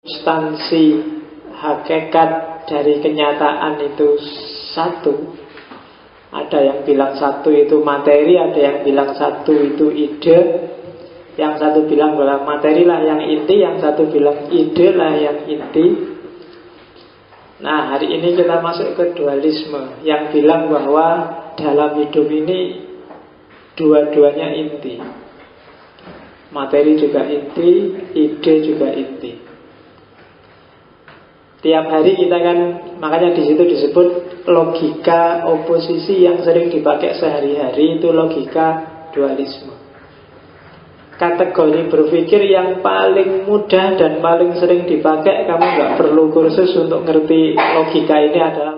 substansi hakikat dari kenyataan itu satu. Ada yang bilang satu itu materi, ada yang bilang satu itu ide. Yang satu bilang bahwa materi lah yang inti, yang satu bilang ide lah yang inti. Nah, hari ini kita masuk ke dualisme, yang bilang bahwa dalam hidup ini dua-duanya inti. Materi juga inti, ide juga inti. Tiap hari kita kan, makanya di situ disebut logika oposisi yang sering dipakai sehari-hari, itu logika dualisme. Kategori berpikir yang paling mudah dan paling sering dipakai, kamu nggak perlu kursus untuk ngerti logika ini adalah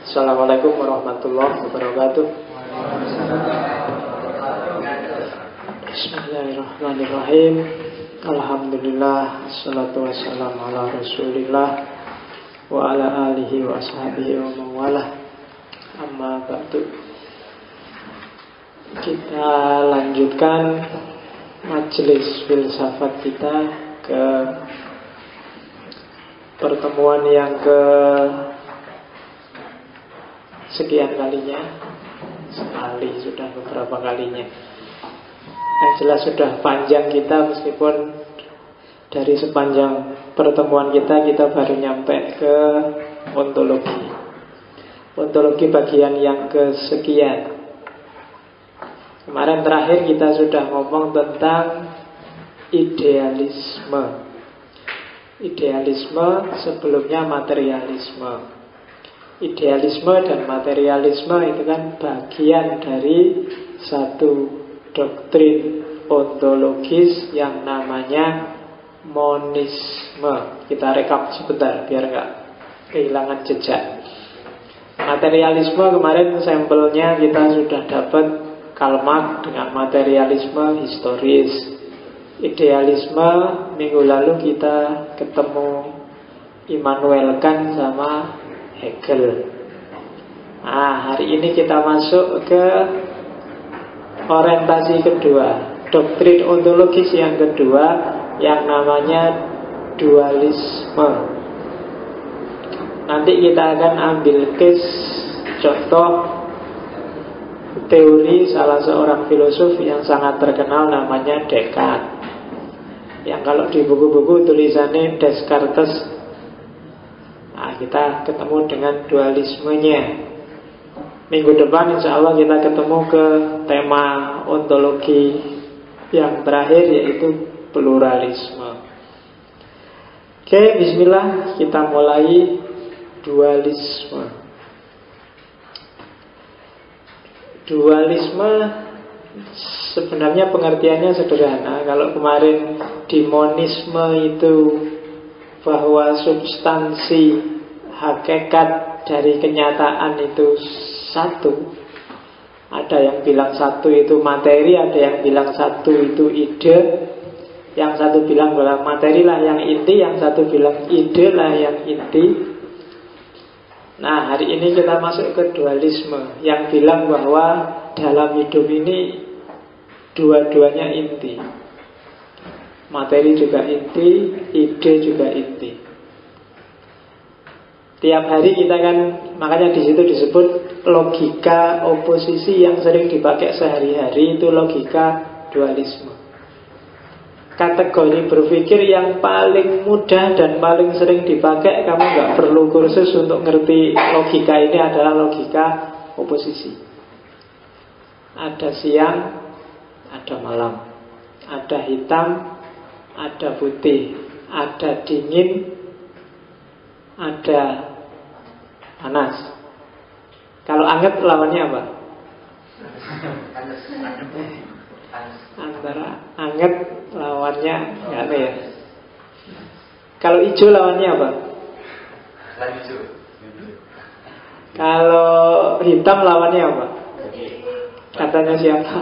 Assalamualaikum warahmatullahi wabarakatuh. Bismillahirrahmanirrahim. Alhamdulillah, assalatu wassalamu ala rasulillah wa ala alihi wa ashabihi wa mawalah. Amma ba'du. Kita lanjutkan majelis filsafat kita ke pertemuan yang ke sekian kalinya. Sekali, sudah beberapa kalinya. Yang jelas sudah panjang kita, meskipun dari sepanjang pertemuan kita baru nyampe ke ontologi. Ontologi bagian yang kesekian. Kemarin terakhir kita sudah ngomong tentang idealisme. Idealisme sebelumnya materialisme. Idealisme dan materialisme itu kan bagian dari satu doktrin ontologis yang namanya monisme. Kita rekap sebentar biar nggak kehilangan jejak. Materialisme kemarin sampelnya kita sudah dapat Karl Marx dengan materialisme historis. Idealisme minggu lalu kita ketemu Immanuel Kant sama Hegel. Nah, hari ini kita masuk ke orientasi kedua, doktrin ontologis yang kedua, yang namanya dualisme. Nanti kita akan ambil case contoh teori salah seorang filosof yang sangat terkenal, namanya Descartes. Yang kalau di buku-buku tulisannya Descartes. Nah, kita ketemu dengan dualismenya. Minggu depan insya Allah kita ketemu ke tema ontologi yang terakhir, yaitu pluralisme. Oke, bismillah, kita mulai dualisme. Dualisme sebenarnya pengertiannya sederhana. Kalau kemarin di monisme itu bahwa substansi hakikat dari kenyataan itu satu. Ada yang bilang satu itu materi, ada yang bilang satu itu ide. Yang satu bilang bahwa materi lah yang inti, yang satu bilang ide lah yang inti. Nah, hari ini kita masuk ke dualisme, yang bilang bahwa dalam hidup ini dua-duanya inti. Materi juga inti, ide juga inti. Tiap hari kita kan, makanya di situ disebut logika oposisi yang sering dipakai sehari-hari, itu logika dualisme. Kategori berpikir yang paling mudah dan paling sering dipakai, kamu nggak perlu kursus untuk ngerti logika ini, adalah logika oposisi. Ada siang, ada malam. Ada hitam, ada putih, ada dingin, ada panas. Kalau anget lawannya apa? Antara anget lawannya nggak ada ya. Kalau hijau lawannya apa? Kalau hitam lawannya apa? Katanya siapa?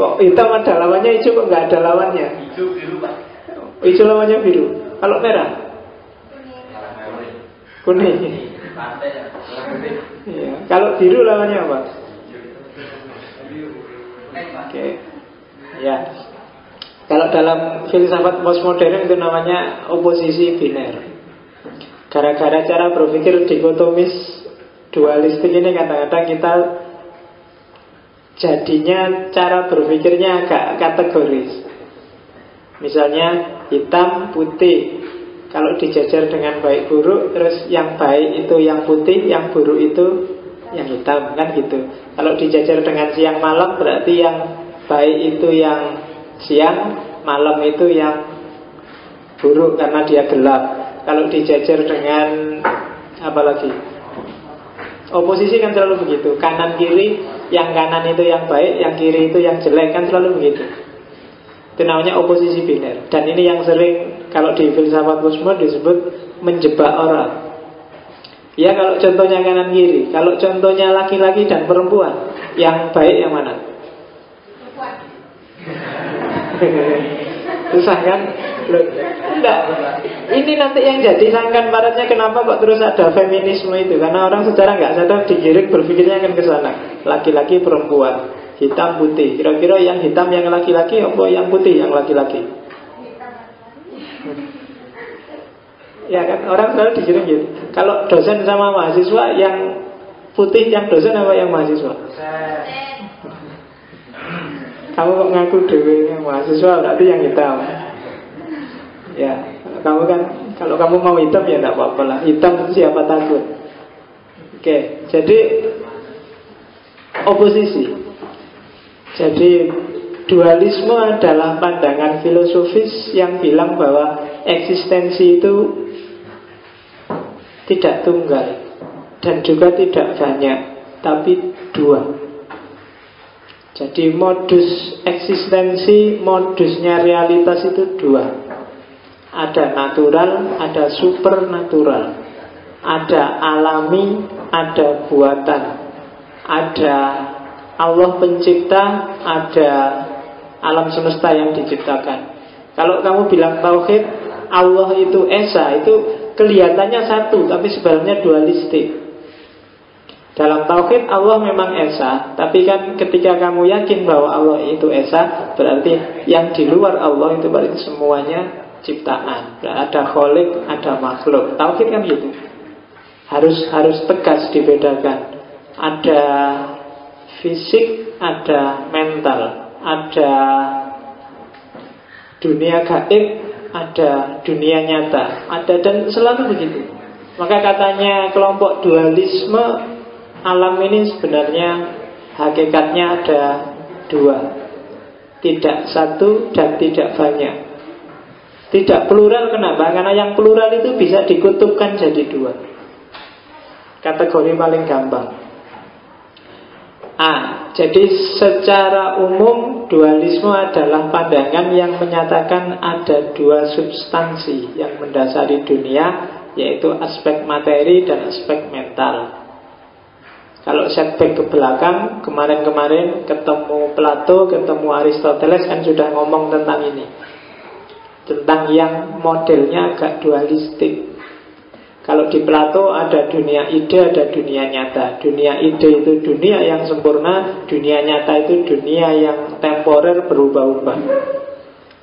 Kok hitam ada lawannya, hijau kok nggak ada lawannya? Hijau biru, Pak. Hijau lawannya biru. Kalau merah? Kuning. Ya. Kalau biru lawannya apa? Ya. Kalau dalam filsafat postmodern itu namanya oposisi biner. Gara-gara cara berpikir dikotomis, dualistik ini kadang-kadang kita jadinya cara berpikirnya agak kategoris. Misalnya hitam, putih. Kalau dijajar dengan baik buruk, terus yang baik itu yang putih, yang buruk itu yang hitam, kan gitu. Kalau dijajar dengan siang malam, berarti yang baik itu yang siang, malam itu yang buruk karena dia gelap. Kalau dijajar dengan apa lagi? Oposisi kan selalu begitu. Kanan kiri, yang kanan itu yang baik, yang kiri itu yang jelek, kan selalu begitu. Itu namanya oposisi biner. Dan ini yang sering kalau di filsafat postmodern disebut menjebak orang. Ya kalau contohnya kanan kiri. Kalau contohnya laki-laki dan perempuan, yang baik yang mana? Susah kan? Loh, enggak. Ini nanti yang jadi sangkan paratnya. Kenapa kok terus ada feminisme itu? Karena orang secara nggak sadar digiring berpikirnya akan ke sana. Laki-laki, perempuan, hitam, putih. Kira-kira yang hitam yang laki-laki apa yang putih yang laki-laki? Ya kan, orang selalu digiring gitu. Kalau dosen sama mahasiswa, yang putih yang dosen apa yang mahasiswa? Kamu kok ngaku dewe yang mahasiswa, berarti yang hitam. Ya, kamu kan, kalau kamu mau hitam ya tidak apa-apa lah. Hitam siapa takut. Oke, jadi oposisi. Jadi dualisme adalah pandangan filosofis yang bilang bahwa eksistensi itu tidak tunggal dan juga tidak banyak, tapi dua. Jadi modus eksistensi, modusnya realitas itu dua. Ada natural, ada supernatural. Ada alami, ada buatan. Ada Allah pencipta, ada alam semesta yang diciptakan. Kalau kamu bilang tauhid, Allah itu esa, itu kelihatannya satu, tapi sebenarnya dualistik. Dalam tauhid Allah memang esa, tapi kan ketika kamu yakin bahwa Allah itu esa, berarti yang di luar Allah itu berarti semuanya ciptaan. Ada kholik, ada makhluk. Tauhid kan gitu. Harus tegas dibedakan. Ada fisik, ada mental, ada dunia gaib, ada dunia nyata, ada, dan selalu begitu. Maka katanya kelompok dualisme, alam ini sebenarnya hakikatnya ada dua, tidak satu dan tidak banyak. Tidak plural, kenapa? Karena yang plural itu bisa dikutupkan jadi dua. Kategori paling gampang. Jadi secara umum dualisme adalah pandangan yang menyatakan ada dua substansi yang mendasari dunia, yaitu aspek materi dan aspek mental. Kalau setback ke belakang, kemarin-kemarin ketemu Plato, ketemu Aristoteles kan sudah ngomong tentang ini, tentang yang modelnya agak dualistik. Kalau di Plato ada dunia ide, ada dunia nyata. Dunia ide itu dunia yang sempurna, dunia nyata itu dunia yang temporer, berubah-ubah.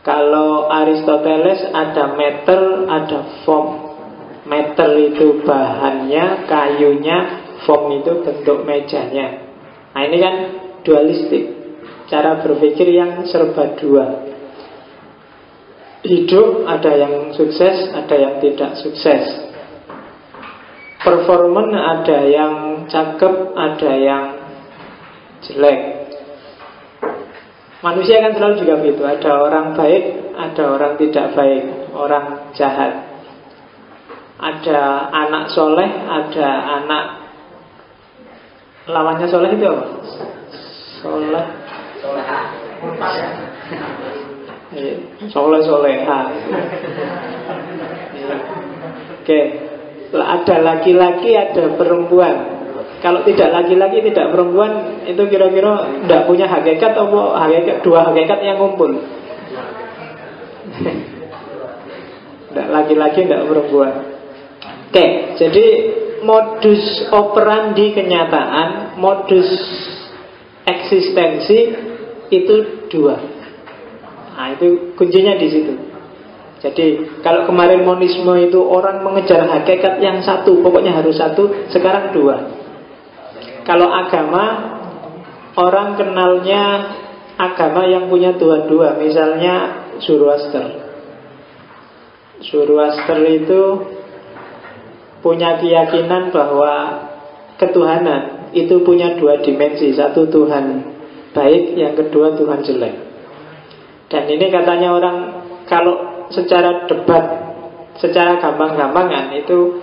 Kalau Aristoteles ada matter, ada form. Matter itu bahannya, kayunya, form itu bentuk mejanya. Nah ini kan dualistik, cara berpikir yang serba dua. Hidup ada yang sukses, ada yang tidak sukses. Performan ada yang cakep, ada yang jelek. Manusia kan selalu juga begitu. Ada orang baik, ada orang tidak baik, orang jahat. Ada anak soleh, ada anak lawannya soleh itu apa? Soleh, soleh-soleha. Oke. Ada laki-laki, ada perempuan. Kalau tidak laki-laki, tidak perempuan, itu kira-kira tidak punya hakikat atau hakikat, dua hakikat yang ngumpul. Tidak laki-laki, tidak perempuan. Oke, jadi modus operandi kenyataan, modus eksistensi itu dua. Nah, itu kuncinya di situ. Jadi kalau kemarin monisme itu orang mengejar hakikat yang satu, pokoknya harus satu, sekarang dua. Kalau agama, orang kenalnya agama yang punya Tuhan dua. Misalnya Zoroaster. Zoroaster itu punya keyakinan bahwa ketuhanan itu punya dua dimensi. Satu Tuhan baik, yang kedua Tuhan jelek. Dan ini katanya orang kalau secara debat, secara gampang-gampangan itu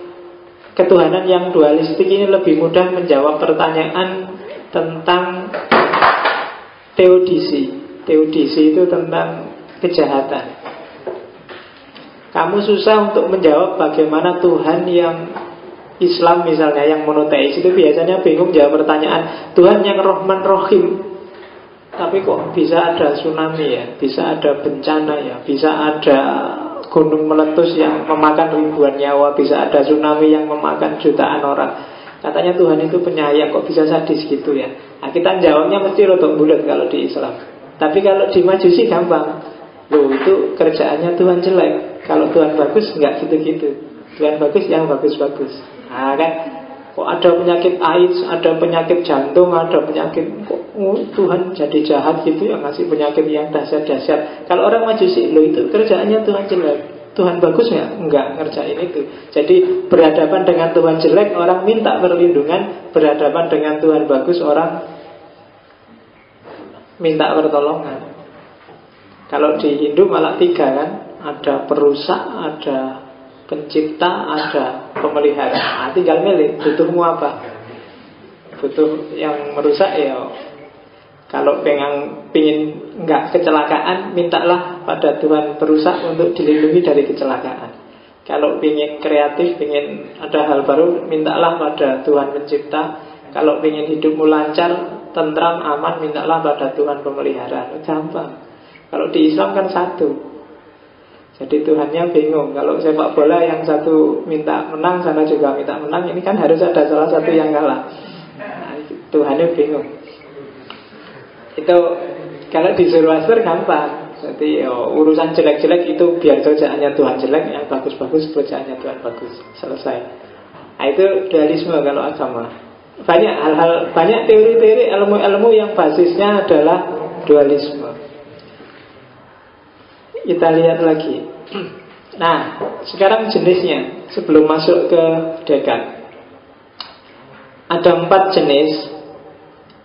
ketuhanan yang dualistik ini lebih mudah menjawab pertanyaan tentang teodisi. Teodisi itu tentang kejahatan. Kamu susah untuk menjawab bagaimana Tuhan yang Islam misalnya, yang monoteis itu biasanya bingung jawab pertanyaan Tuhan yang Rahman Rahim. Tapi kok bisa ada tsunami ya, bisa ada bencana ya, bisa ada gunung meletus yang memakan ribuan nyawa, bisa ada tsunami yang memakan jutaan orang. Katanya Tuhan itu penyayang, kok bisa sadis gitu ya. Nah, kita jawabnya mesti rotok bulat kalau di Islam. Tapi kalau di Majusi gampang. Loh, itu kerjaannya Tuhan jelek. Kalau Tuhan bagus, enggak gitu-gitu. Tuhan bagus yang bagus-bagus. Nah kan, kok ada penyakit AIDS, ada penyakit jantung, ada penyakit, kok Tuhan jadi jahat gitu yang ngasih penyakit yang dahsyat-dahsyat. Kalau orang Majusi, loh itu kerjaannya Tuhan jelek. Tuhan bagus ya? Enggak ngerjain itu. Jadi berhadapan dengan Tuhan jelek, orang minta perlindungan. Berhadapan dengan Tuhan bagus, orang minta pertolongan. Kalau di Hindu malah tiga kan, ada perusak, ada pencipta, ada pemelihara. Nah, tinggal milih, butuhmu apa? Butuh yang merusak ya. Kalau pingin nggak kecelakaan, mintalah pada Tuhan perusak untuk dilindungi dari kecelakaan. Kalau pingin kreatif, pingin ada hal baru, mintalah pada Tuhan pencipta. Kalau pingin hidupmu lancar, tentram, aman, mintalah pada Tuhan pemelihara. Gampang. Kalau di Islam kan satu. Jadi Tuhannya bingung. Kalau sepak bola yang satu minta menang, sana juga minta menang, ini kan harus ada salah satu yang kalah. Nah, Tuhannya bingung. Itu kalau di Zoroaster gampang. Jadi urusan jelek-jelek itu biar kerjaannya Tuhan jelek, yang bagus-bagus kerjaannya Tuhan bagus. Selesai. Nah, itu dualisme kalau agama. Banyak hal-hal, banyak teori-teori, ilmu-ilmu yang basisnya adalah dualisme. Kita lihat lagi. Nah, sekarang jenisnya sebelum masuk ke Descartes. Ada 4 jenis.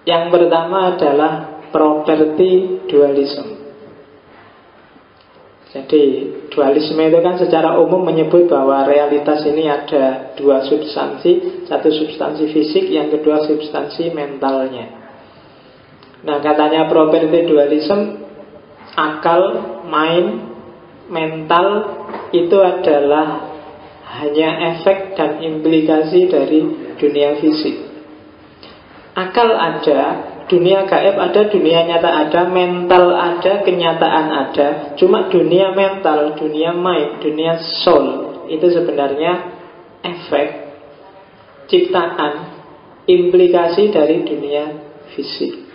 Yang pertama adalah property dualism. Jadi dualisme itu kan secara umum menyebut bahwa realitas ini ada dua substansi. Satu substansi fisik, yang kedua substansi mentalnya. Nah, katanya property dualism, akal, mind, mental itu adalah hanya efek dan implikasi dari dunia fisik. Akal ada, dunia gaib ada, dunia nyata ada, mental ada, kenyataan ada. Cuma dunia mental, dunia mind, dunia soul itu sebenarnya efek, ciptaan, implikasi dari dunia fisik.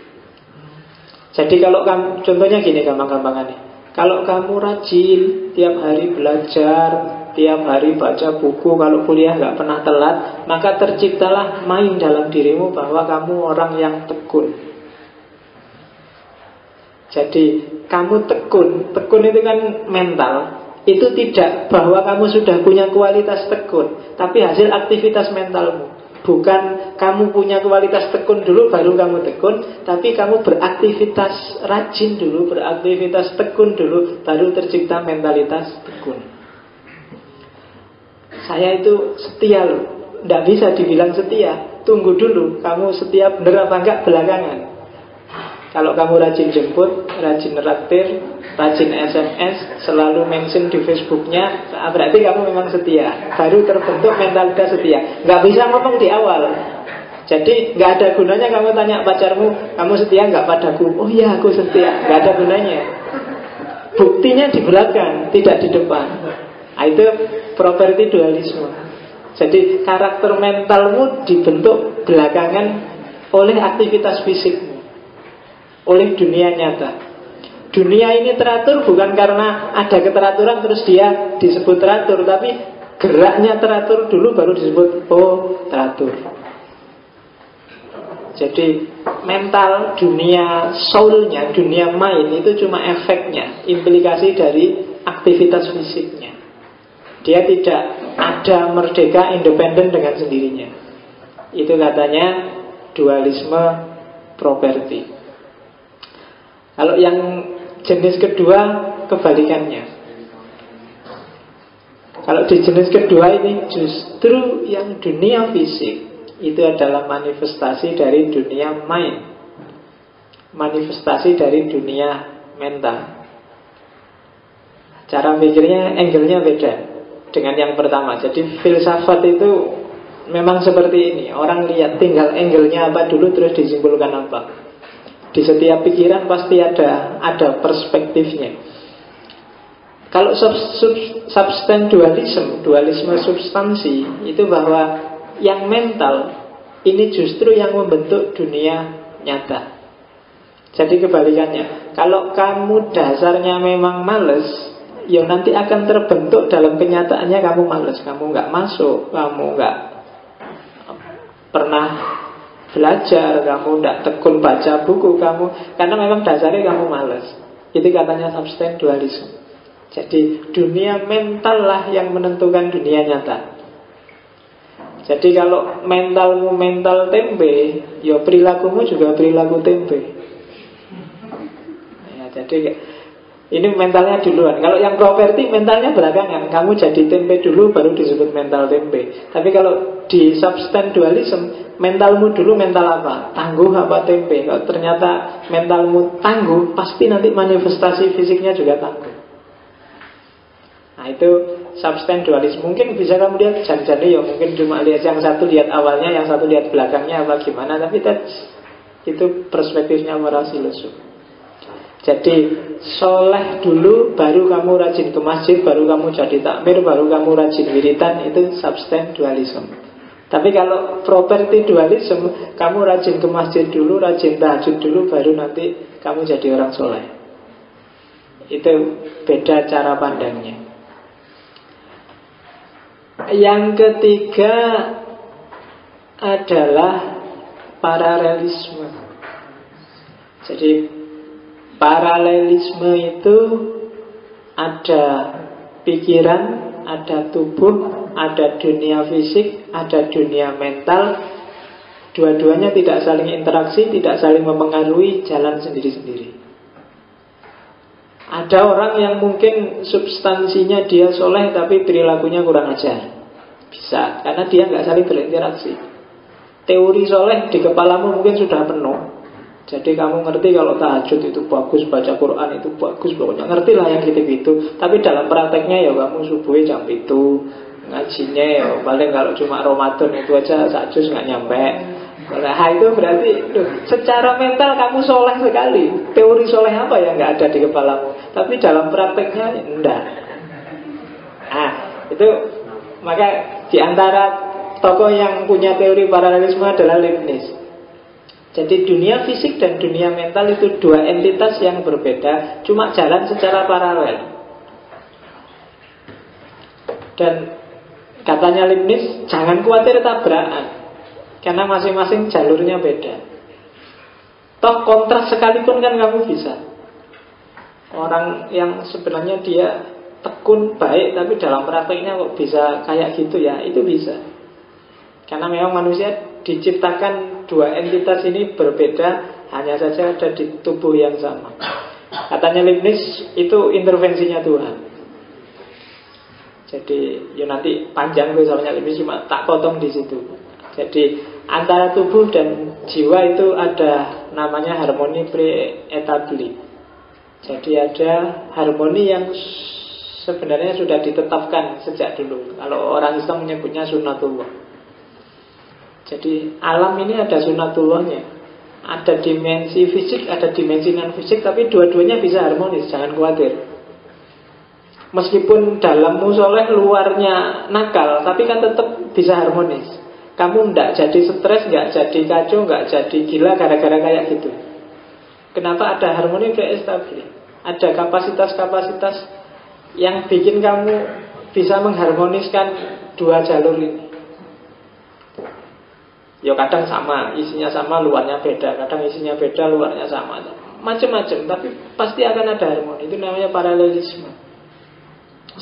Jadi kalau kamu, contohnya gini gampang-gampangannya, kalau kamu rajin tiap hari belajar, tiap hari baca buku, kalau kuliah nggak pernah telat, maka terciptalah main dalam dirimu bahwa kamu orang yang tekun. Jadi kamu tekun, tekun itu kan mental. Itu tidak bahwa kamu sudah punya kualitas tekun, tapi hasil aktivitas mentalmu. Bukan kamu punya kualitas tekun dulu baru kamu tekun, tapi kamu beraktivitas rajin dulu, beraktivitas tekun dulu, baru tercipta mentalitas tekun. Saya itu setia loh. Tidak bisa dibilang setia. Tunggu dulu, kamu setia bener apa enggak belakangan. Kalau kamu rajin jemput, rajin neraktir, rajin SMS, selalu mention di Facebooknya, berarti kamu memang setia. Baru terbentuk mentalitas setia. Nggak bisa ngomong di awal. Jadi nggak ada gunanya kamu tanya pacarmu, kamu setia nggak padaku? Oh iya, aku setia. Nggak ada gunanya. Buktinya di belakang, tidak di depan. Nah, itu property dualisme. Jadi karakter mentalmu dibentuk belakangan oleh aktivitas fisikmu, oleh dunia nyata. Dunia ini teratur bukan karena ada keteraturan terus dia disebut teratur, tapi geraknya teratur dulu baru disebut teratur. Jadi mental, dunia soulnya, dunia mind itu cuma efeknya, implikasi dari aktivitas fisiknya. Dia tidak ada merdeka independen dengan sendirinya. Itu katanya dualisme properti. Kalau yang jenis kedua kebalikannya. Kalau di jenis kedua ini justru yang dunia fisik itu adalah manifestasi dari dunia mind, manifestasi dari dunia mental. Cara pikirnya, angle-nya beda dengan yang pertama. Jadi filsafat itu memang seperti ini. Orang lihat tinggal angle-nya apa dulu terus disimpulkan apa. Di setiap pikiran pasti ada perspektifnya. Kalau substan dualisme substansi itu bahwa yang mental ini justru yang membentuk dunia nyata. Jadi kebalikannya, kalau kamu dasarnya memang males, ya nanti akan terbentuk dalam kenyataannya kamu males, kamu nggak masuk, kamu nggak pernah belajar, kamu tidak tekun baca buku kamu, karena memang dasarnya kamu malas. Itu katanya substan dualisme. Jadi dunia mental lah yang menentukan dunia nyata. Jadi kalau mentalmu mental tempe, ya perilakumu juga perilaku tempe. Ya, jadi ini mentalnya duluan. Kalau yang properti mentalnya belakangan. Kamu jadi tempe dulu baru disebut mental tempe. Tapi kalau di substan dualisme, mentalmu dulu mental apa? Tangguh apa tempe? Kalau ternyata mentalmu tangguh, pasti nanti manifestasi fisiknya juga tangguh. Nah itu substan dualisme. Mungkin bisa kamu lihat jadi ya mungkin cuma lihat yang satu lihat awalnya, yang satu lihat belakangnya apa gimana. Tapi itu perspektifnya para filosof. Jadi soleh dulu, baru kamu rajin ke masjid, baru kamu jadi takmir, baru kamu rajin wiritan. Itu substan dualisme. Tapi kalau properti dualisme, kamu rajin ke masjid dulu, rajin tahajud dulu, baru nanti kamu jadi orang soleh. Itu beda cara pandangnya. Yang ketiga adalah paralelisme. Jadi paralelisme itu ada pikiran, ada tubuh, ada dunia fisik, ada dunia mental. Dua-duanya tidak saling interaksi, tidak saling mempengaruhi, jalan sendiri-sendiri. Ada orang yang mungkin substansinya dia soleh tapi perilakunya kurang ajar. Bisa, karena dia nggak saling berinteraksi. Teori soleh di kepalamu mungkin sudah penuh. Jadi kamu ngerti kalau tahajud itu bagus, baca Quran itu bagus, pokoknya ngerti lah yang gitu-gitu. Tapi dalam prakteknya ya kamu subuhnya jam itu, ngajinya ya paling kalau cuma Ramadan itu aja sajus nggak nyampe. Nah itu berarti secara mental kamu soleh sekali. Teori soleh apa yang nggak ada di kepalamu, tapi dalam prakteknya enggak. Nah itu maka diantara tokoh yang punya teori paralelisme adalah Leibniz. Jadi dunia fisik dan dunia mental itu dua entitas yang berbeda, cuma jalan secara paralel. Dan katanya Leibniz, jangan khawatir tabrakan, karena masing-masing jalurnya beda. Toh kontras sekalipun kan kamu bisa. Orang yang sebenarnya dia tekun baik, tapi dalam prakteknya kok bisa kayak gitu ya, itu bisa. Karena memang manusia diciptakan dua entitas ini berbeda, hanya saja ada di tubuh yang sama. Katanya Leibniz itu intervensinya Tuhan. Jadi ya nanti panjang soalnya Leibniz, cuma tak potong di situ. Jadi antara tubuh dan jiwa itu ada namanya harmoni pre-etabli. Jadi ada harmoni yang sebenarnya sudah ditetapkan sejak dulu. Kalau orang Islam menyebutnya sunnatullah. Jadi alam ini ada sunnatullahnya. Ada dimensi fisik, ada dimensi non-fisik, tapi dua-duanya bisa harmonis, jangan khawatir. Meskipun dalammu soleh, luarnya nakal, tapi kan tetap bisa harmonis. Kamu tidak jadi stres, nggak jadi kacau, nggak jadi gila gara-gara kayak gitu. Kenapa ada harmoni pre-established? Ada kapasitas-kapasitas yang bikin kamu bisa mengharmoniskan dua jalur ini. Ya kadang sama, isinya sama, luarnya beda. Kadang isinya beda, luarnya sama. Macam-macam, tapi pasti akan ada harmoni. Itu namanya paralelisme.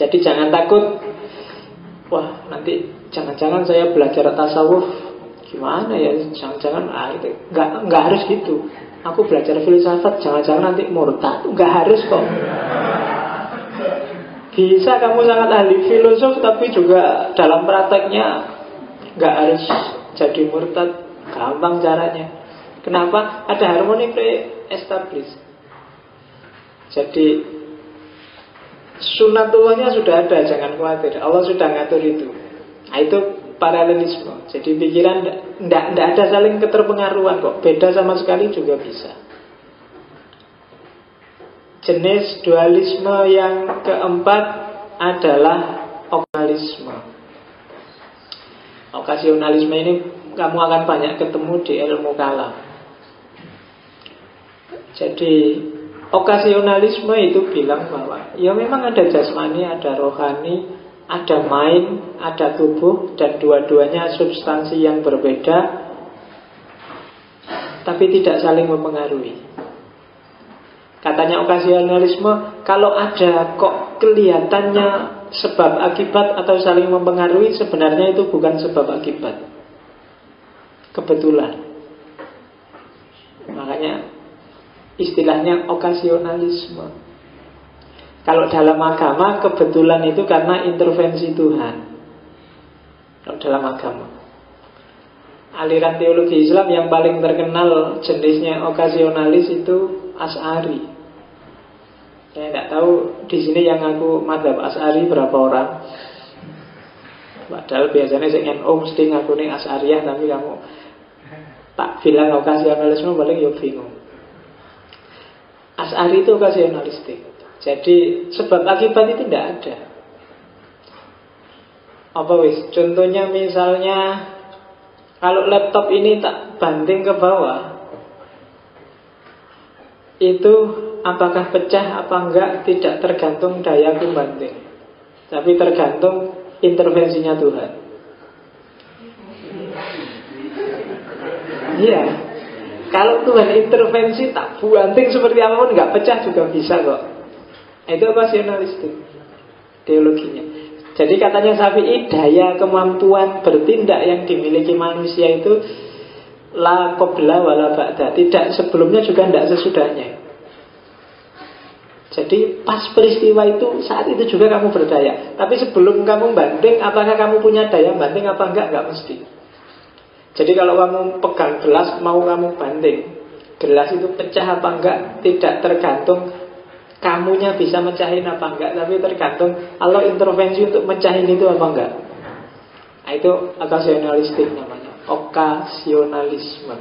Jadi jangan takut, wah nanti jangan-jangan saya belajar tasawuf, gimana ya, jangan-jangan itu nggak harus gitu. Aku belajar filsafat, jangan-jangan nanti murtad. Nggak harus kok. Bisa kamu sangat ahli filosof, tapi juga dalam prakteknya nggak harus jadi murtad. Gampang caranya. Kenapa? Ada harmoni pre-established. Jadi sunatullahnya sudah ada, jangan khawatir. Allah sudah ngatur itu. Nah, itu paralelisme. Jadi pikiran tidak ada saling keterpengaruhan kok. Beda sama sekali juga bisa. Jenis dualisme yang keempat adalah okasionalisme. Okasionalisme ini kamu akan banyak ketemu di ilmu kalam. Jadi okasionalisme itu bilang bahwa ya memang ada jasmani, ada rohani, ada mind, ada tubuh, dan dua-duanya substansi yang berbeda, tapi tidak saling mempengaruhi. Katanya okasionalisme, kalau ada kok kelihatannya sebab akibat atau saling mempengaruhi, sebenarnya itu bukan sebab akibat, kebetulan. Makanya istilahnya okasionalisme. Kalau dalam agama, kebetulan itu karena intervensi Tuhan. Kalau dalam agama, aliran teologi Islam yang paling terkenal jenisnya okasionalis itu Asy'ari. Saya tidak tahu di sini yang ngaku madzhab Asy'ari berapa orang. Padahal biasanya saya NU mesti ngaku nih Asy'ariyah, tapi kamu tak bilang okasionalisme paling ya bingung. Asy'ari itu okasionalistik. Jadi sebab akibat itu tidak ada. Apa wis? Contohnya misalnya kalau laptop ini tak banting ke bawah, itu apakah pecah apa enggak tidak tergantung daya pembanting, tapi tergantung intervensinya Tuhan. Iya. Kalau Tuhan intervensi tak banting seperti apapun nggak pecah juga bisa kok. Itu okasionalistik teologinya. Jadi katanya Syafi'i, daya kemampuan bertindak yang dimiliki manusia itu la qabla wala ba'da, tidak sebelumnya juga tidak sesudahnya. Jadi pas peristiwa itu, saat itu juga kamu berdaya. Tapi sebelum kamu banting, apakah kamu punya daya banting apa enggak mesti. Jadi kalau kamu pegang gelas, mau kamu banting, gelas itu pecah apa enggak tidak tergantung kamunya bisa mecahin apa enggak, tapi tergantung Allah intervensi untuk mecahin itu apa enggak. Nah, itu okasionalistik namanya, okasionalisme.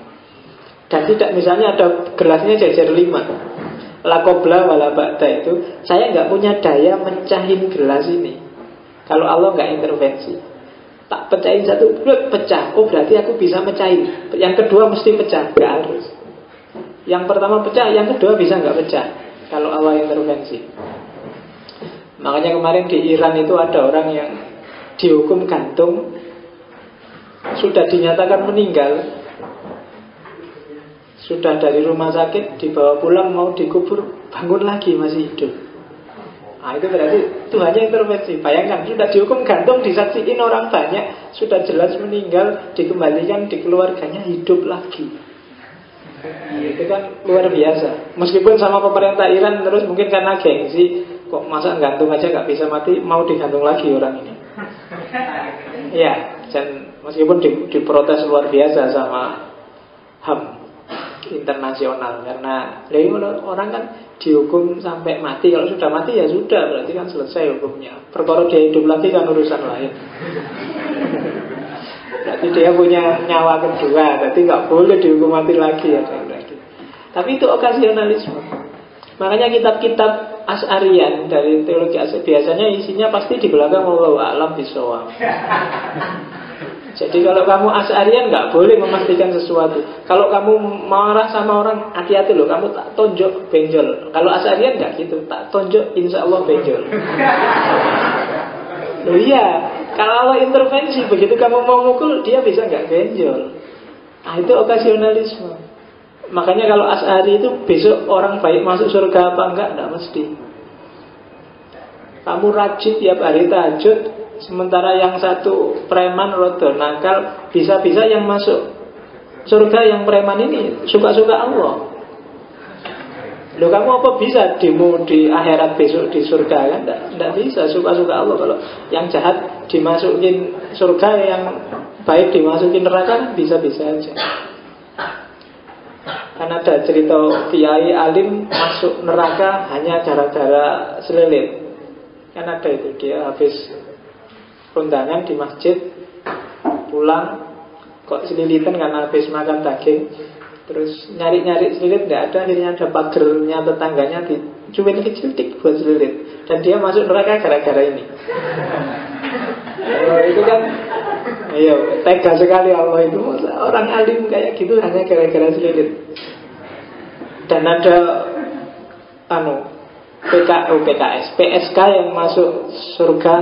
Dan tidak misalnya ada gelasnya jajar 5, la qabla wala ba'da, itu saya enggak punya daya mecahin gelas ini kalau Allah enggak intervensi. Tak pecahin satu, pecah. Oh berarti aku bisa mecahin. Yang kedua mesti pecah, enggak harus. Yang pertama pecah, yang kedua bisa enggak pecah kalau Allah intervensi. Makanya kemarin di Iran itu ada orang yang dihukum gantung, sudah dinyatakan meninggal, sudah dari rumah sakit dibawa pulang mau dikubur, bangun lagi masih hidup. Nah itu berarti Tuhannya intervensi. Bayangkan sudah dihukum gantung, disaksiin orang banyak, sudah jelas meninggal, dikembalikan di keluarganya hidup lagi. Itu kan luar biasa. Meskipun sama pemerintah Iran terus mungkin karena gengsi, kok masa gantung aja gak bisa mati, mau digantung lagi orang ini. Ya, dan meskipun diprotes luar biasa sama HAM internasional, karena orang kan dihukum sampai mati. Kalau sudah mati ya sudah, berarti kan selesai hukumnya. Perkara dia hidup lagi kan urusan lain. Berarti dia punya nyawa kedua, berarti nggak boleh dihukum mati lagi ya. Tapi itu okasionalisme. Makanya kitab-kitab Asy'ariyan dari teologi Asy'ari biasanya isinya pasti di belakang wallahu a'lam bishawab. Jadi kalau kamu Asy'ariyah nggak boleh memastikan sesuatu. Kalau kamu marah sama orang, hati-hati loh, kamu tak tonjok benjol. Kalau Asy'ariyah nggak gitu, tak tonjok insya Allah benjol. Loh iya, kalau Allah intervensi, begitu kamu mau mukul, dia bisa nggak benjol. Nah itu okasionalisme. Makanya kalau Asy'ari itu besok orang baik masuk surga apa enggak mesti. Kamu rajin tiap hari tahajud, sementara yang satu preman rodo nakal, bisa-bisa yang masuk surga yang preman ini suka-suka Allah. Loh kamu apa bisa demo di akhirat besok di surga kan? Tidak bisa, suka-suka Allah. Kalau yang jahat dimasukin surga, yang baik dimasukin neraka kan bisa-bisa aja. Kan ada cerita kiai alim masuk neraka hanya gara-gara selilit. Kan ada itu, dia habis kondangan di masjid, pulang kok selilitan karena habis makan daging. Terus nyari-nyari selilit nggak ada, akhirnya ada pagernya tetangganya dicumin kecil tik buat selilit. Dan dia masuk neraka gara-gara ini. Itu kan, iya, tega sekali Allah itu. Orang alim kayak gitu hanya gara-gara selilit. Dan ada PSK yang masuk surga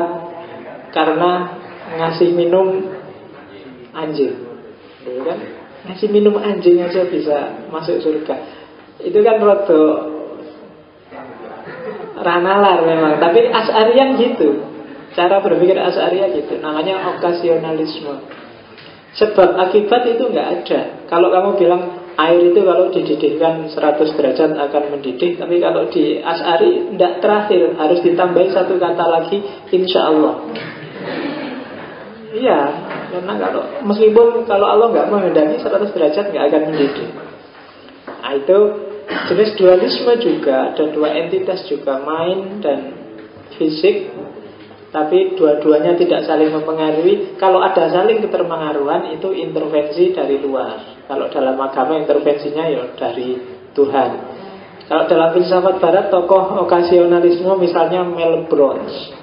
karena ngasih minum anjing. Gitu kan? Ngasih minum anjing aja bisa masuk surga. Itu kan rodo ranalar memang. Tapi Asy'ariyah gitu. Cara berpikir Asy'ariyah gitu. Namanya okasionalisme. Sebab akibat itu nggak ada. Kalau kamu bilang air itu kalau dididihkan 100 derajat akan mendidih, tapi kalau di Asy'ari tidak terakhir, harus ditambahi satu kata lagi, insya Allah. Iya, karena meskipun kalau Allah nggak menghendaki 100 derajat nggak akan mendidih. Nah itu jenis dualisme juga. Ada dua entitas juga, mind dan fisik, tapi dua-duanya tidak saling mempengaruhi. Kalau ada saling keterpengaruhan, itu intervensi dari luar. Kalau dalam agama intervensinya ya dari Tuhan. Kalau dalam filsafat barat, tokoh okasionalisme misalnya Mel Brooks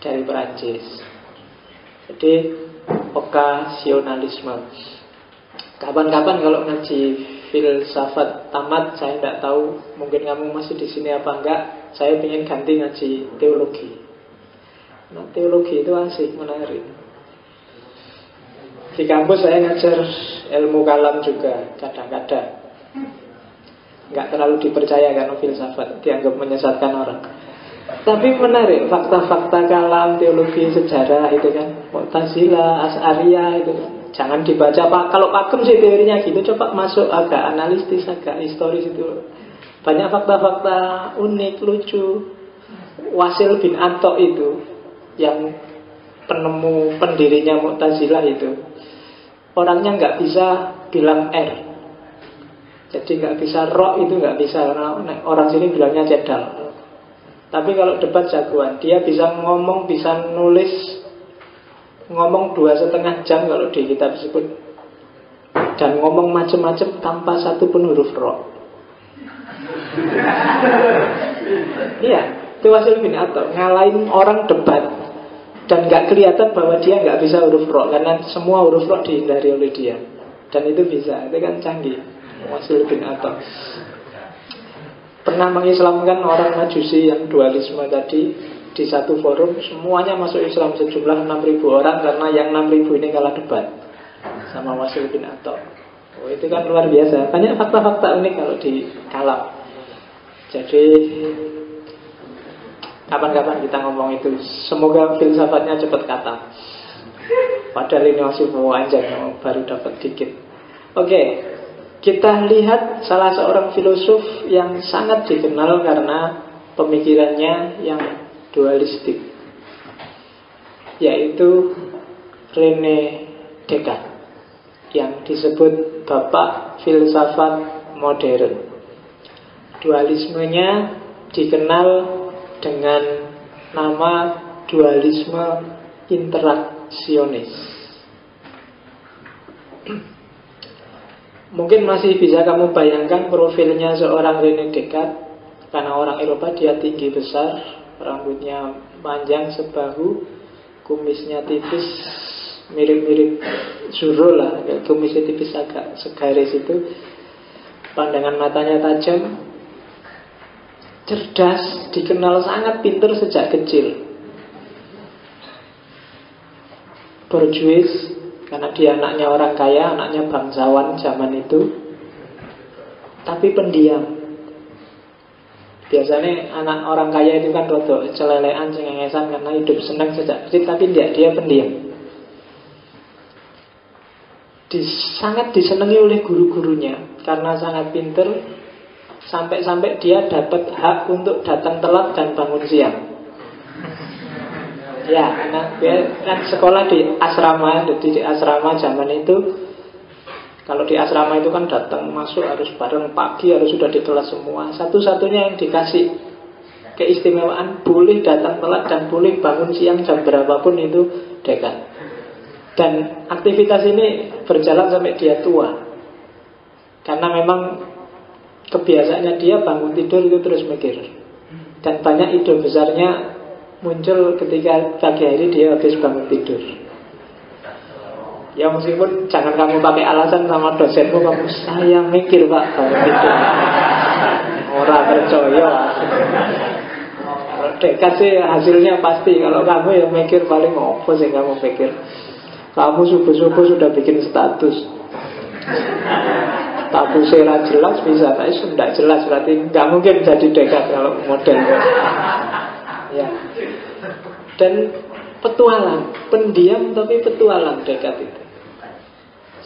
dari Perancis. Jadi okasionalisme. Kapan-kapan kalau ngaji filsafat tamat, saya tidak tahu, mungkin kamu masih di sini apa enggak, saya ingin ganti ngaji teologi. Nah, teologi itu asik, menarik. Di kampus saya ngajar ilmu kalam juga kadang-kadang. Nggak terlalu dipercaya karena filsafat dianggap menyesatkan orang. Tapi menarik, fakta-fakta kalam, teologi, sejarah itu kan, Mu'tazilah, Asy'ariyah itu kan. Jangan dibaca Pak. Kalau pakem sih teorinya gitu, coba masuk agak analitis, agak historis itu. Banyak fakta-fakta unik, lucu. Wasil bin Atok itu yang penemu pendirinya Mu'tazilah itu, orangnya nggak bisa bilang R. Jadi nggak bisa roh, itu nggak bisa. Orang sini bilangnya cedal. Tapi kalau debat jagoan, dia bisa ngomong, bisa nulis, ngomong 2,5 jam kalau di kitab tersebut, dan ngomong macam-macam tanpa satu pun huruf roh. Iya, itu Wasil bin Atok ngalahin orang debat dan nggak kelihatan bahwa dia nggak bisa huruf roh, karena semua huruf roh dihindari oleh dia. Dan itu bisa, itu kan canggih. Wasil bin Atok pernah mengislamkan orang Majusi yang dualisme tadi di satu forum. Semuanya masuk Islam, sejumlah 6.000 orang, karena yang 6.000 ini kalah debat sama Wasil bin Atok. Oh, itu kan luar biasa. Banyak fakta-fakta unik kalau di kalam. Jadi kapan-kapan kita ngomong itu. Semoga filsafatnya cepat kata. Padahal ini masih mau anjay, baru dapat dikit. Oke, kita lihat salah seorang filosof yang sangat dikenal karena pemikirannya yang dualistik, yaitu René Descartes, yang disebut bapak filsafat modern. Dualismenya dikenal dengan nama dualisme interaksionis. Mungkin masih bisa kamu bayangkan profilnya seorang René Descartes. Karena orang Eropa, dia tinggi besar, rambutnya panjang sebahu, kumisnya tipis, mirip-mirip Zuro lah, kumisnya tipis agak segaris itu. Pandangan matanya tajam, cerdas, dikenal sangat pintar sejak kecil. Borjuis, karena dia anaknya orang kaya, anaknya bangsawan zaman itu. Tapi pendiam. Biasanya anak orang kaya itu kan rodok celelean, cengengesan karena hidup senang sejak kecil. Tapi dia pendiam. Sangat disenangi oleh guru-gurunya karena sangat pintar. Sampai-sampai dia dapat hak untuk datang telat dan bangun siang. Ya, karena dia kan sekolah di asrama. Jadi di asrama zaman itu, kalau di asrama itu kan datang masuk harus bareng pagi, harus sudah di kelas semua. Satu-satunya yang dikasih keistimewaan boleh datang telat dan boleh bangun siang jam berapapun itu dekan. Dan aktivitas ini berjalan sampai dia tua. Karena memang kebiasaannya dia bangun tidur itu terus mikir. Dan banyak ide besarnya muncul ketika pagi hari dia habis bangun tidur. Ya meskipun jangan kamu pakai alasan sama dosenmu, kamu saya mikir pak bangun tidur. Orang percaya. Kalau dekat sih hasilnya pasti. Kalau kamu yang mikir paling apa sih kamu pikir. Kamu subuh-subuh sudah bikin status. Statusnya jelas bisa, tapi sudah jelas berarti nggak mungkin jadi dekat kalau model. Ya. Dan petualang, pendiam tapi petualang dekat itu.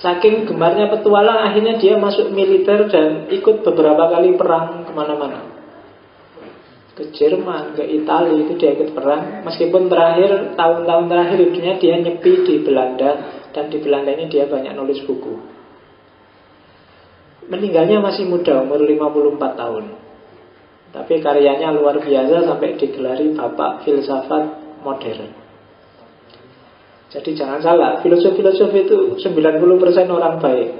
Saking gemarnya petualang, akhirnya dia masuk militer dan ikut beberapa kali perang kemana-mana. Ke Jerman, ke Italia itu dia ikut perang. Meskipun tahun-tahun terakhir hidupnya dia nyepi di Belanda. Dan di Belanda ini dia banyak nulis buku. Meninggalnya masih muda, umur 54 tahun. Tapi karyanya luar biasa sampai digelari Bapak Filsafat Modern. Jadi jangan salah, filosof-filosof itu 90% orang baik.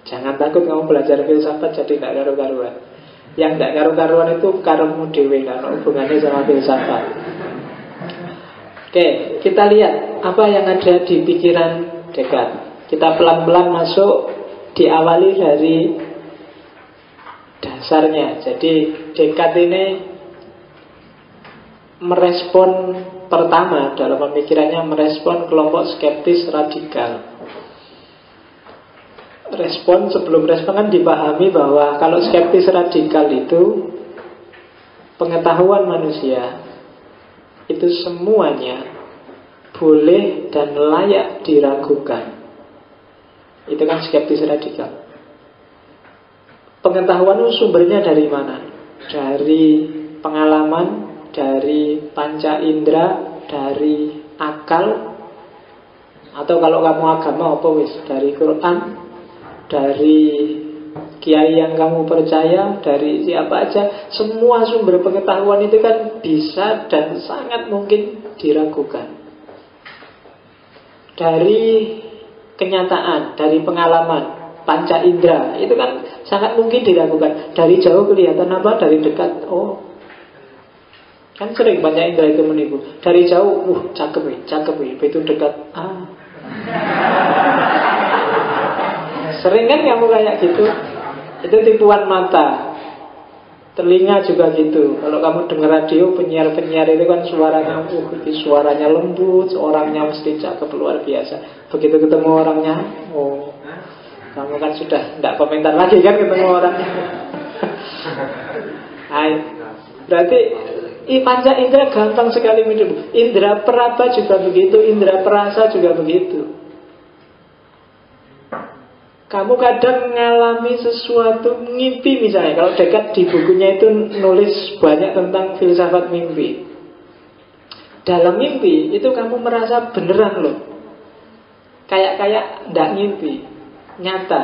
Jangan takut kamu belajar filsafat jadi gak karu-karuan. Yang gak karu-karuan itu karemu dewe, karena hubungannya sama filsafat. Oke, kita lihat apa yang ada di pikiran Descartes. Kita pelan-pelan masuk, diawali dari dasarnya. Jadi Descartes ini merespon pertama dalam pemikirannya, merespon kelompok skeptis radikal. Sebelum respon kan dipahami bahwa kalau skeptis radikal itu pengetahuan manusia itu semuanya boleh dan layak diragukan. Itu kan skeptis radikal. Pengetahuan itu sumbernya dari mana? Dari pengalaman, dari panca indera, dari akal, atau kalau kamu agama apa wis? Dari Quran, dari kiai yang kamu percaya, dari siapa aja. Semua sumber pengetahuan itu kan bisa dan sangat mungkin diragukan. Dari kenyataan, dari pengalaman, panca indera, itu kan sangat mungkin diragukan. Dari jauh kelihatan apa, dari dekat oh, kan sering panca indera itu menipu. Dari jauh, cakep, itu dekat sering kan kamu kayak gitu. Itu tipuan mata. Telinga juga gitu. Kalau kamu dengar radio, penyiar-penyiar itu kan suaranya suaranya lembut, orangnya mesti cakep luar biasa. Begitu ketemu orangnya, kamu kan sudah tidak komentar lagi kan ketemu orangnya. Berarti panca indera gampang sekali menipu. Indera peraba juga begitu, indera perasa juga begitu. Kamu kadang mengalami sesuatu, mimpi misalnya. Kalau Descartes di bukunya itu nulis banyak tentang filsafat mimpi. Dalam mimpi itu kamu merasa beneran loh. Kayak tidak mimpi, nyata.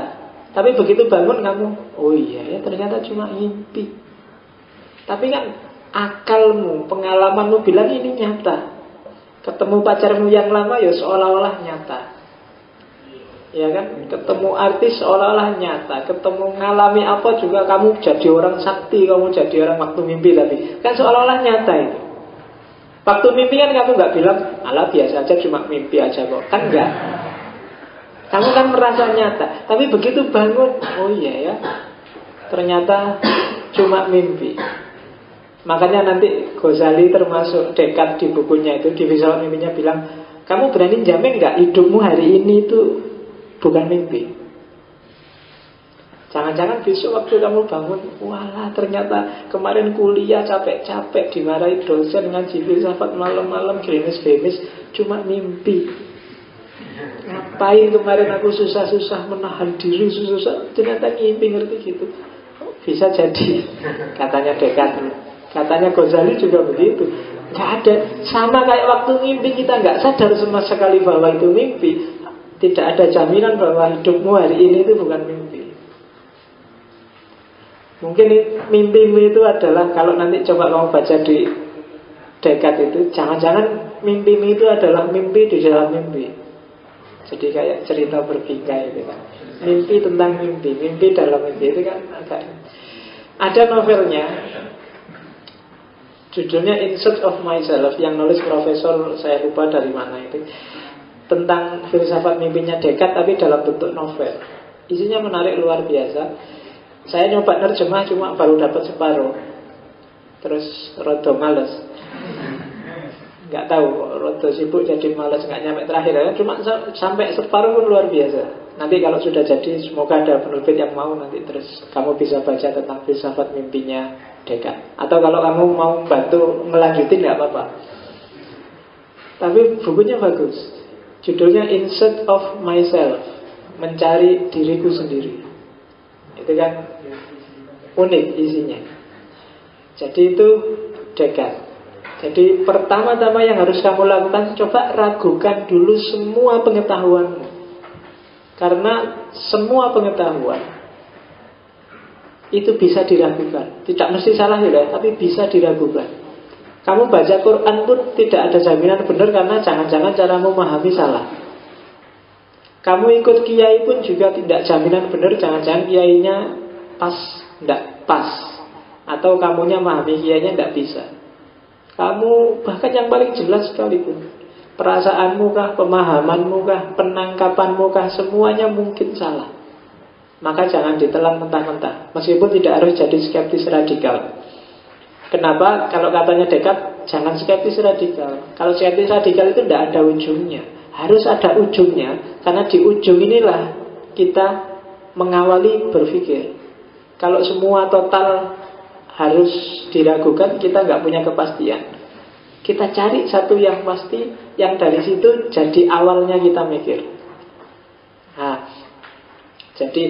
Tapi begitu bangun kamu, oh iya ya ternyata cuma mimpi. Tapi kan akalmu, pengalamanmu bilang ini nyata. Ketemu pacarmu yang lama ya seolah-olah nyata. Ya kan, ketemu artis seolah-olah nyata. Ketemu ngalami apa juga kamu jadi orang sakti, kamu jadi orang waktu mimpi, tapi kan seolah-olah nyata itu. Waktu mimpi kan kamu nggak bilang, alah biasa aja, cuma mimpi aja kok. Kan enggak. Kamu kan merasa nyata. Tapi begitu bangun, oh iya ya, ternyata cuma mimpi. Makanya nanti Ghazali termasuk Descartes di bukunya itu, di Filsafat Mimpinya bilang, kamu berani jamin nggak hidupmu hari ini itu bukan mimpi? Jangan-jangan besok waktu kamu bangun, walah ternyata kemarin kuliah capek-capek dimarahi dosen ngaji filsafat malam-malam gerimis-gerimis, cuma mimpi. Ngapain kemarin aku susah-susah menahan diri, susah-susah, ternyata mimpi, ngerti gitu. Bisa jadi, katanya Descartes. Katanya Ghazali juga begitu. Gak ada, sama kayak waktu mimpi kita gak sadar sama sekali bahwa itu mimpi. Tidak ada jaminan bahwa hidupmu hari ini itu bukan mimpi. Mungkin mimpimu itu adalah, kalau nanti coba kamu baca di Descartes itu, jangan-jangan mimpimu itu adalah mimpi di dalam mimpi. Jadi kayak cerita berbingkai itu kan. Mimpi tentang mimpi, mimpi dalam mimpi itu kan agak. Ada novelnya, judulnya In Search of Myself, yang nulis profesor, saya lupa dari mana itu, tentang filsafat mimpinya Descartes tapi dalam bentuk novel. Isinya menarik luar biasa. Saya nyoba nerjemah cuma baru dapat separuh. Terus rodo males. Nggak tahu, rodo sibuk jadi males, nggak nyampe terakhir ya. Cuma sampai separuh pun luar biasa. Nanti kalau sudah jadi, semoga ada penerbit yang mau, nanti terus kamu bisa baca tentang filsafat mimpinya Descartes. Atau kalau kamu mau bantu melanjutin nggak apa-apa. Tapi bukunya bagus. Judulnya In Search of Myself, mencari diriku sendiri. Itu kan unik isinya. Jadi itu Descartes. Jadi pertama-tama yang harus kamu lakukan, coba ragukan dulu semua pengetahuanmu. Karena semua pengetahuan itu bisa diragukan. Tidak mesti salah ya, tapi bisa diragukan. Kamu baca Quran pun tidak ada jaminan benar, karena jangan-jangan caramu memahami salah. Kamu ikut kiai pun juga tidak jaminan benar, jangan-jangan kiainya pas, tidak pas. Atau kamunya memahami kiainya tidak bisa. Kamu bahkan yang paling jelas sekalipun, perasaanmu kah, pemahamanmu kah, penangkapanmu kah, semuanya mungkin salah. Maka jangan ditelan mentah-mentah. Meskipun tidak harus jadi skeptis radikal. Kenapa? Kalau katanya Descartes, jangan skeptis radikal. Kalau skeptis radikal itu tidak ada ujungnya. Harus ada ujungnya, karena di ujung inilah kita mengawali berpikir. Kalau semua total harus diragukan, kita nggak punya kepastian. Kita cari satu yang pasti, yang dari situ jadi awalnya kita mikir. Nah, jadi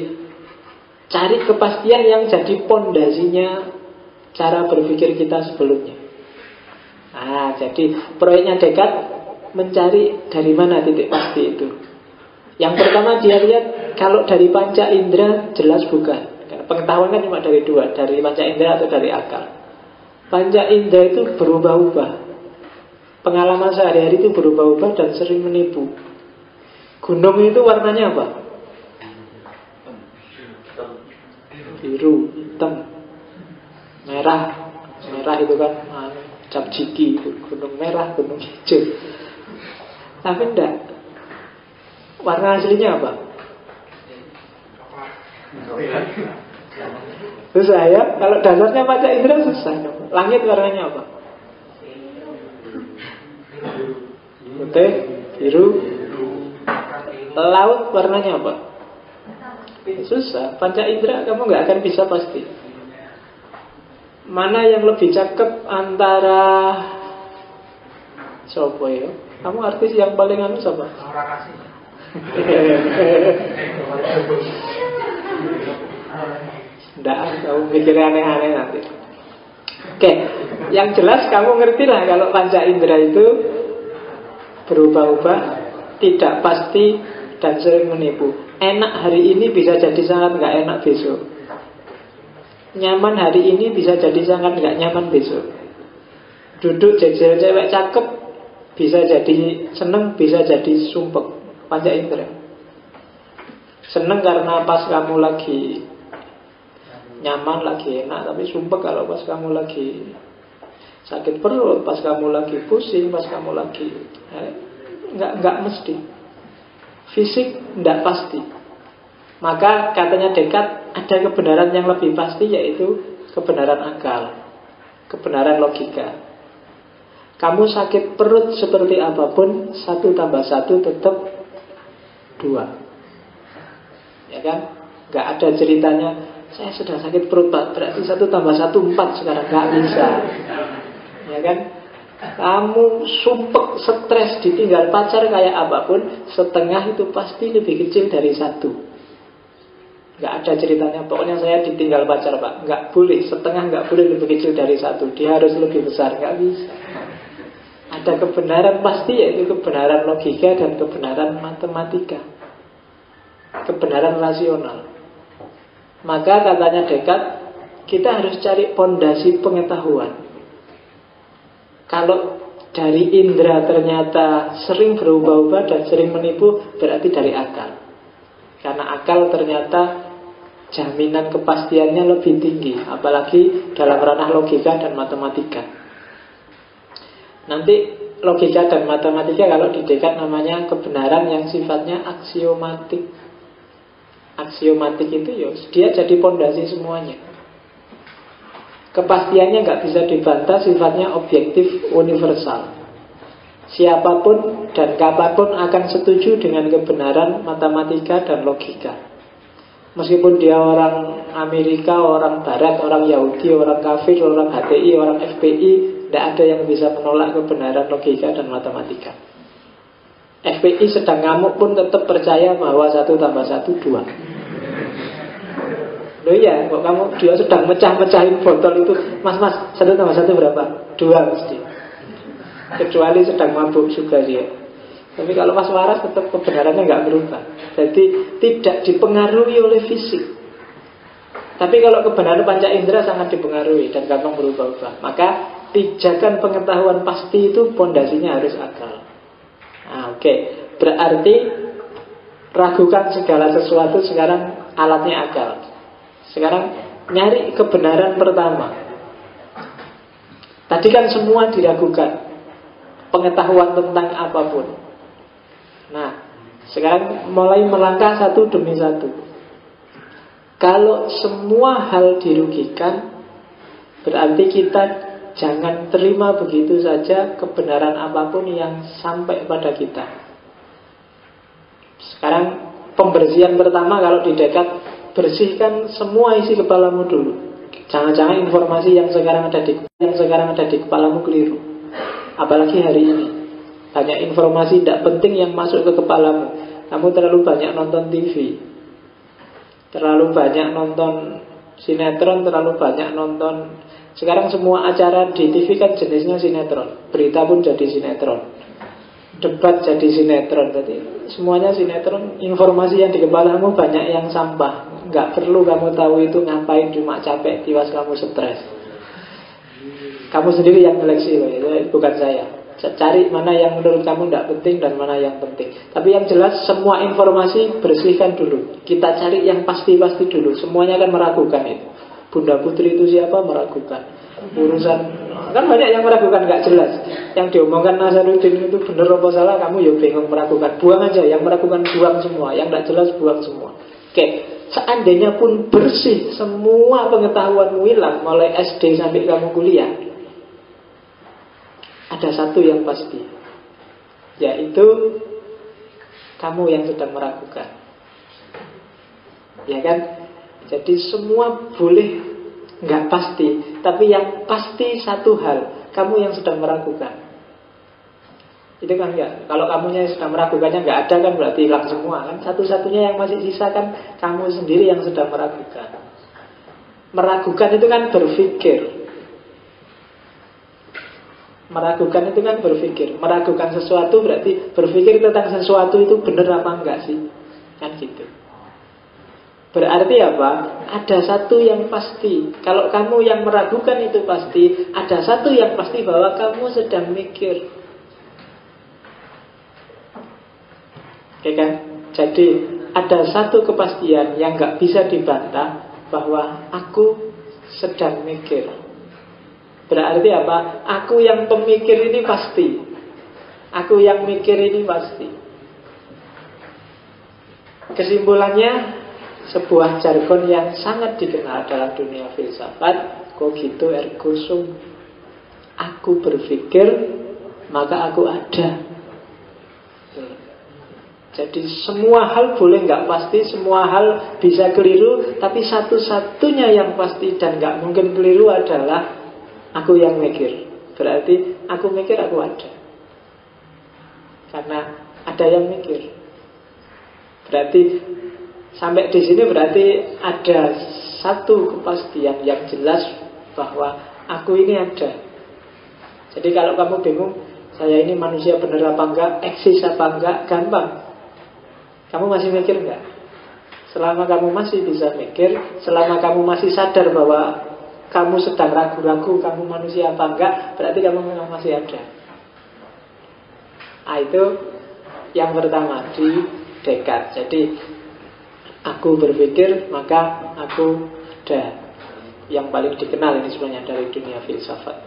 cari kepastian yang jadi pondasinya cara berpikir kita sebelumnya. Nah, jadi proyeknya Descartes mencari dari mana titik pasti itu. Yang pertama dia lihat, kalau dari panca indera jelas bukan. Pengetahuan kan cuma dari dua, dari panca indera atau dari akal. Panca indera itu berubah-ubah. Pengalaman sehari-hari itu berubah-ubah dan sering menipu. Gunung itu warnanya apa? Biru, hitam, merah. Merah itu kan cap jiki, gunung merah, gunung hijau. Tapi enggak. Warna aslinya apa? Susah ya. Kalau dasarnya panca indera susah. Langit warnanya apa? Putih, biru. Laut warnanya apa? Susah. Panca indera kamu nggak akan bisa pasti. Mana yang lebih cakep antara siapa ya? Kamu artis yang paling anu siapa? Nggak, kamu mikirnya aneh-aneh nanti. Oke, yang jelas kamu ngerti lah kalau panca indera itu berubah-ubah, tidak pasti dan sering menipu. Enak hari ini bisa jadi sangat nggak enak besok. Nyaman hari ini bisa jadi sangat nggak nyaman besok. Duduk jejer cewek cakep bisa jadi seneng, bisa jadi sumpek. Panca indera. Seneng karena pas kamu lagi nyaman, lagi enak. Tapi sumpek kalau pas kamu lagi sakit perut, pas kamu lagi pusing, pas kamu lagi nggak mesti. Fisik nggak pasti. Maka katanya Descartes, ada kebenaran yang lebih pasti, yaitu kebenaran akal, kebenaran logika. Kamu sakit perut seperti apapun, 1 tambah 1 tetap 2. Ya kan? Gak ada ceritanya saya sudah sakit perut Pak, berarti 1 tambah 1 4 sekarang. Gak bisa. Ya kan? Kamu sumpek, stres, ditinggal pacar kayak apapun, setengah itu pasti lebih kecil dari 1. Gak ada ceritanya pokoknya saya ditinggal pacar Pak. Gak boleh, setengah gak boleh lebih kecil dari 1. Dia harus lebih besar. Gak bisa. Ada kebenaran pasti, yaitu kebenaran logika dan kebenaran matematika, kebenaran rasional. Maka katanya Descartes, kita harus cari pondasi pengetahuan. Kalau dari indera ternyata sering berubah-ubah dan sering menipu, berarti dari akal. Karena akal ternyata jaminan kepastiannya lebih tinggi, apalagi dalam ranah logika dan matematika. Nanti logika dan matematika kalau di Descartes namanya kebenaran yang sifatnya aksiomatik. Aksiomatik itu ya dia jadi pondasi semuanya. Kepastiannya nggak bisa dibantah, sifatnya objektif universal. Siapapun dan kapanpun akan setuju dengan kebenaran matematika dan logika. Meskipun dia orang Amerika, orang Barat, orang Yahudi, orang kafir, orang HTI, orang FPI, tidak ada yang bisa menolak kebenaran logika dan matematika. FPI sedang ngamuk pun tetap percaya bahwa 1 tambah 1 2. Loh iya, kok kamu dia sedang mecah-mecahin botol itu, mas 1 tambah 1 berapa? 2 mesti. Kecuali sedang mabuk juga dia. Tapi kalau pas waras tetap kebenarannya nggak berubah. Jadi tidak dipengaruhi oleh fisik. Tapi kalau kebenaran panca indera sangat dipengaruhi dan gampang berubah-ubah. Maka pijakan pengetahuan pasti itu pondasinya harus akal. Nah, oke. Berarti ragukan segala sesuatu sekarang alatnya akal. Sekarang nyari kebenaran pertama. Tadi kan semua diragukan, pengetahuan tentang apapun. Nah, sekarang mulai melangkah 1 demi 1. Kalau semua hal dirugikan, berarti kita jangan terima begitu saja kebenaran apapun yang sampai pada kita. Sekarang pembersihan pertama kalau di Descartes, bersihkan semua isi kepalamu dulu. Jangan-jangan informasi yang sekarang ada di kepalamu keliru. Apalagi hari ini banyak informasi tidak penting yang masuk ke kepalamu. Kamu terlalu banyak nonton TV, terlalu banyak nonton sinetron, terlalu banyak nonton. Sekarang semua acara di TV kan jenisnya sinetron. Berita pun jadi sinetron, debat jadi sinetron. Jadi semuanya sinetron. Informasi yang di kepalamu banyak yang sampah. Nggak perlu kamu tahu itu ngapain, cuma capek, tiwas kamu stres. Kamu sendiri yang seleksi loh, bukan saya. Cari mana yang menurut kamu tidak penting dan mana yang penting. Tapi yang jelas semua informasi bersihkan dulu. Kita cari yang pasti-pasti dulu. Semuanya kan meragukan itu. Bunda Putri itu siapa? Meragukan. Urusan kan banyak yang meragukan, nggak jelas. Yang diomongkan Nasaruddin itu benar apa salah, kamu ya bingung, meragukan. Buang aja, yang meragukan buang semua, yang nggak jelas buang semua. Oke, seandainya pun bersih, semua pengetahuanmu hilang mulai SD sampai kamu kuliah, ada satu yang pasti, yaitu kamu yang sedang meragukan. Ya kan? Jadi semua boleh nggak pasti, tapi yang pasti satu hal, kamu yang sedang meragukan. Itu kan enggak. Kalau kamunya sedang meragukannya nggak ada kan berarti hilang semua kan. Satu-satunya yang masih sisa kan kamu sendiri yang sedang meragukan. Meragukan itu kan berpikir. Meragukan itu kan berpikir. Meragukan sesuatu berarti berpikir tentang sesuatu itu benar apa enggak sih. Kan gitu. Berarti apa? Ada satu yang pasti. Kalau kamu yang meragukan itu pasti, ada satu yang pasti bahwa kamu sedang mikir. Oke kan? Jadi ada satu kepastian yang gak bisa dibantah, bahwa aku sedang mikir. Berarti apa? Aku yang pemikir ini pasti. Aku yang mikir ini pasti. Kesimpulannya, sebuah jargon yang sangat dikenal dalam dunia filsafat, cogito ergo sum. Aku berpikir, maka aku ada. Jadi semua hal boleh nggak pasti, semua hal bisa keliru, tapi satu-satunya yang pasti dan nggak mungkin keliru adalah aku yang mikir. Berarti aku mikir, aku ada. Karena ada yang mikir. Berarti sampai di sini berarti ada satu kepastian yang jelas bahwa aku ini ada. Jadi kalau kamu bingung, saya ini manusia benar apa enggak, eksis apa enggak, gampang. Kamu masih mikir enggak? Selama kamu masih bisa mikir, selama kamu masih sadar bahwa kamu sedang ragu-ragu, kamu manusia apa enggak, berarti kamu memang masih ada. Itu yang pertama di Descartes. Jadi aku berpikir, maka aku ada. Yang paling dikenal ini sebenarnya dari dunia filsafat.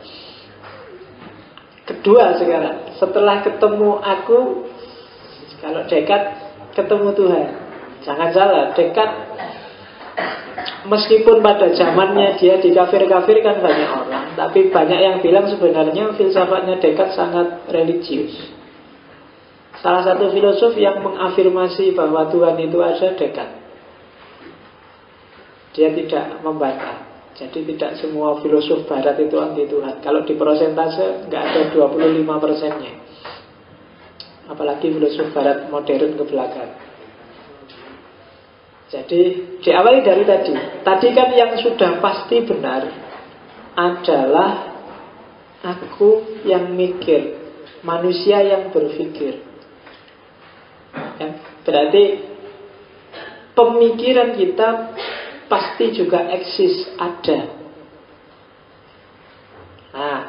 Kedua sekarang, setelah ketemu aku, kalau Descartes ketemu Tuhan. Jangan salah, Descartes meskipun pada zamannya dia dikafir-kafirkan banyak orang, tapi banyak yang bilang sebenarnya filsafatnya Descartes sangat religius. Salah satu filosof yang mengafirmasi bahwa Tuhan itu ada, Descartes. Dia tidak membantah. Jadi tidak semua filosof barat itu anti Tuhan. Kalau di persentase nggak ada 25%-nya. Apalagi filosof barat modern ke belakang. Jadi diawali dari tadi. Tadi kan yang sudah pasti benar adalah aku yang mikir, manusia yang berpikir. Berarti pemikiran kita pasti juga eksis, ada. Nah,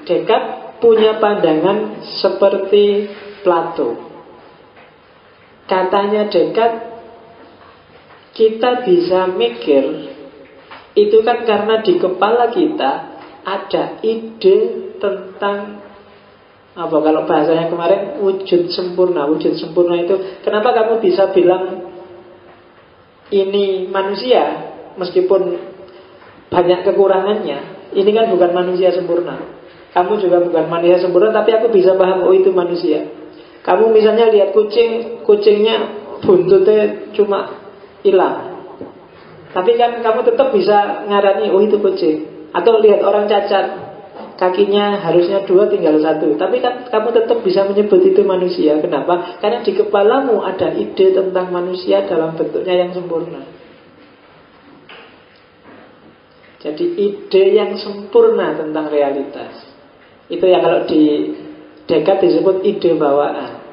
Descartes punya pandangan seperti Plato. Katanya Descartes, kita bisa mikir itu kan karena di kepala kita ada ide tentang apa, kalau bahasanya kemarin wujud sempurna. Wujud sempurna itu, kenapa kamu bisa bilang ini manusia meskipun banyak kekurangannya? Ini kan bukan manusia sempurna. Kamu juga bukan manusia sempurna, tapi aku bisa paham, oh itu manusia. Kamu misalnya lihat kucing, kucingnya buntutnya cuma hilang, tapi kan kamu tetap bisa ngarani, oh itu kucing. Atau lihat orang cacat, kakinya harusnya 2 tinggal 1, tapi kan kamu tetap bisa menyebut itu manusia. Kenapa? Karena di kepalamu ada ide tentang manusia dalam bentuknya yang sempurna. Jadi ide yang sempurna tentang realitas. Itu yang kalau di Descartes disebut ide bawaan.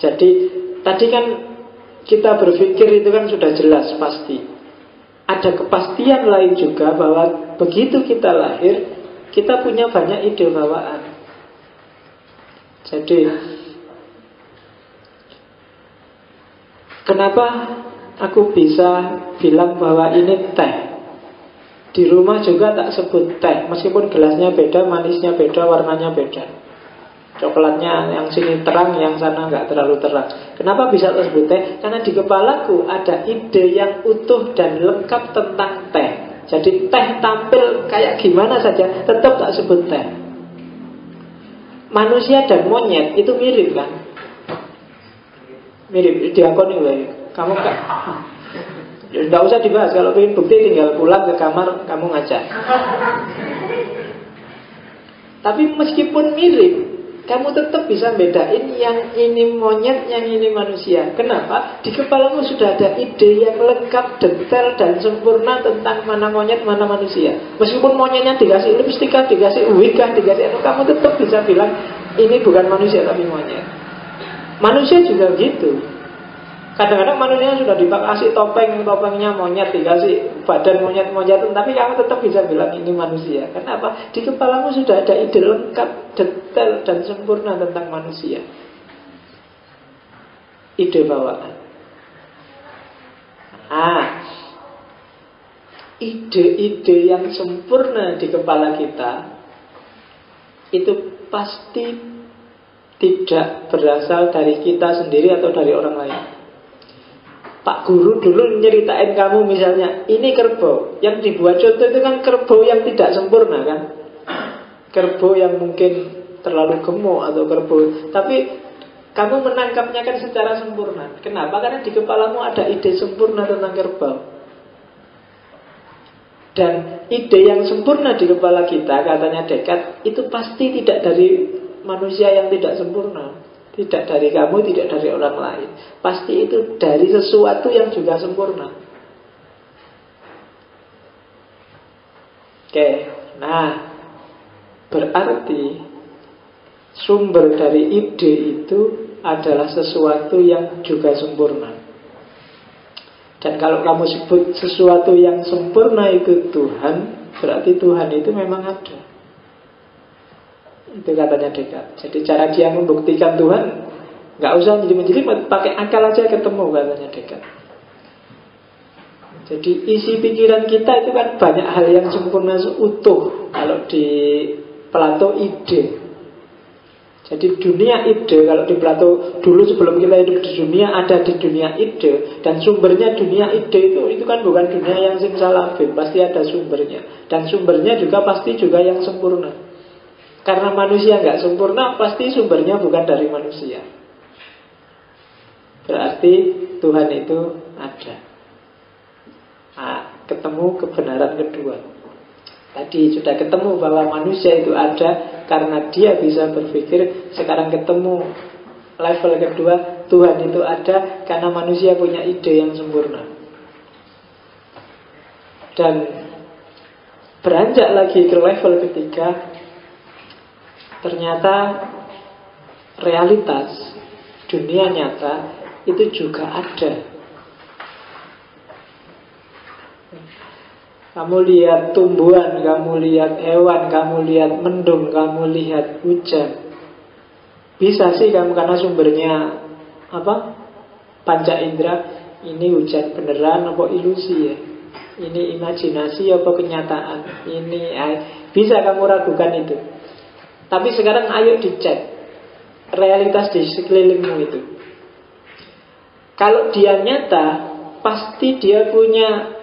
Jadi tadi kan kita berpikir itu kan sudah jelas pasti. Ada kepastian lain juga bahwa begitu kita lahir, kita punya banyak ide bawaan. Jadi kenapa aku bisa bilang bahwa ini teh? Di rumah juga tak sebut teh, meskipun gelasnya beda, manisnya beda, warnanya beda. Coklatnya yang sini terang, yang sana nggak terlalu terang. Kenapa bisa tersebut teh? Karena di kepalaku ada ide yang utuh dan lengkap tentang teh. Jadi teh tampil kayak gimana saja, tetap tak sebut teh. Manusia dan monyet itu mirip kan? Mirip, diakoni loh. Kamu gak, nggak usah dibahas. Kalau ingin bukti tinggal pulang ke kamar, kamu ngajak. Tapi meskipun mirip, kamu tetap bisa bedain yang ini monyet, yang ini manusia. Kenapa? Di kepalamu sudah ada ide yang lengkap, detail, dan sempurna tentang mana monyet, mana manusia. Meskipun monyetnya dikasih lipstik, dikasih wig, dikasih kamu tetap bisa bilang ini bukan manusia tapi monyet. Manusia juga gitu. Kadang-kadang manusia sudah dikasih topengnya monyet, dikasih badan monyet-monyetan, tapi kamu tetap bisa bilang ini manusia. Kenapa? Di kepalamu sudah ada ide lengkap, detail, dan sempurna tentang manusia. Ide bawaan. ide-ide yang sempurna di kepala kita itu pasti tidak berasal dari kita sendiri atau dari orang lain. Pak guru dulu nyeritain kamu misalnya, ini kerbau. Yang dibuat contoh itu kan kerbau yang tidak sempurna kan. Kerbau yang mungkin terlalu gemuk atau kerbau. Tapi kamu menangkapnya kan secara sempurna. Kenapa? Karena di kepalamu ada ide sempurna tentang kerbau. Dan ide yang sempurna di kepala kita, katanya Descartes, itu pasti tidak dari manusia yang tidak sempurna. Tidak dari kamu, tidak dari orang lain. Pasti itu dari sesuatu yang juga sempurna. Oke, nah berarti sumber dari ide itu adalah sesuatu yang juga sempurna. Dan kalau kamu sebut sesuatu yang sempurna itu Tuhan, berarti Tuhan itu memang ada. Itu katanya Descartes. Jadi cara dia membuktikan Tuhan, nggak usah menjelimet-jelimet, pakai akal aja ketemu, katanya Descartes. Jadi isi pikiran kita itu kan banyak hal yang sempurna utuh. Kalau di Plato ide. Jadi dunia ide, kalau di Plato dulu sebelum kita hidup di dunia, ada di dunia ide. Dan sumbernya dunia ide itu kan bukan dunia yang simsalabim, pasti ada sumbernya. Dan sumbernya juga pasti juga yang sempurna. Karena manusia nggak sempurna, pasti sumbernya bukan dari manusia. Berarti Tuhan itu ada. Nah, ketemu kebenaran kedua. Tadi sudah ketemu bahwa manusia itu ada karena dia bisa berpikir. Sekarang ketemu level kedua, Tuhan itu ada karena manusia punya ide yang sempurna. Dan beranjak lagi ke level ketiga, ternyata realitas dunia nyata itu juga ada. Kamu lihat tumbuhan, kamu lihat hewan, kamu lihat mendung, kamu lihat hujan. Bisa sih kamu karena sumbernya apa? Panca indera. Ini hujan beneran apa ilusi ya? Ini imajinasi apa kenyataan? Ini bisa kamu ragukan itu. Tapi sekarang ayo dicek realitas di sekelilingmu itu. Kalau dia nyata, pasti dia punya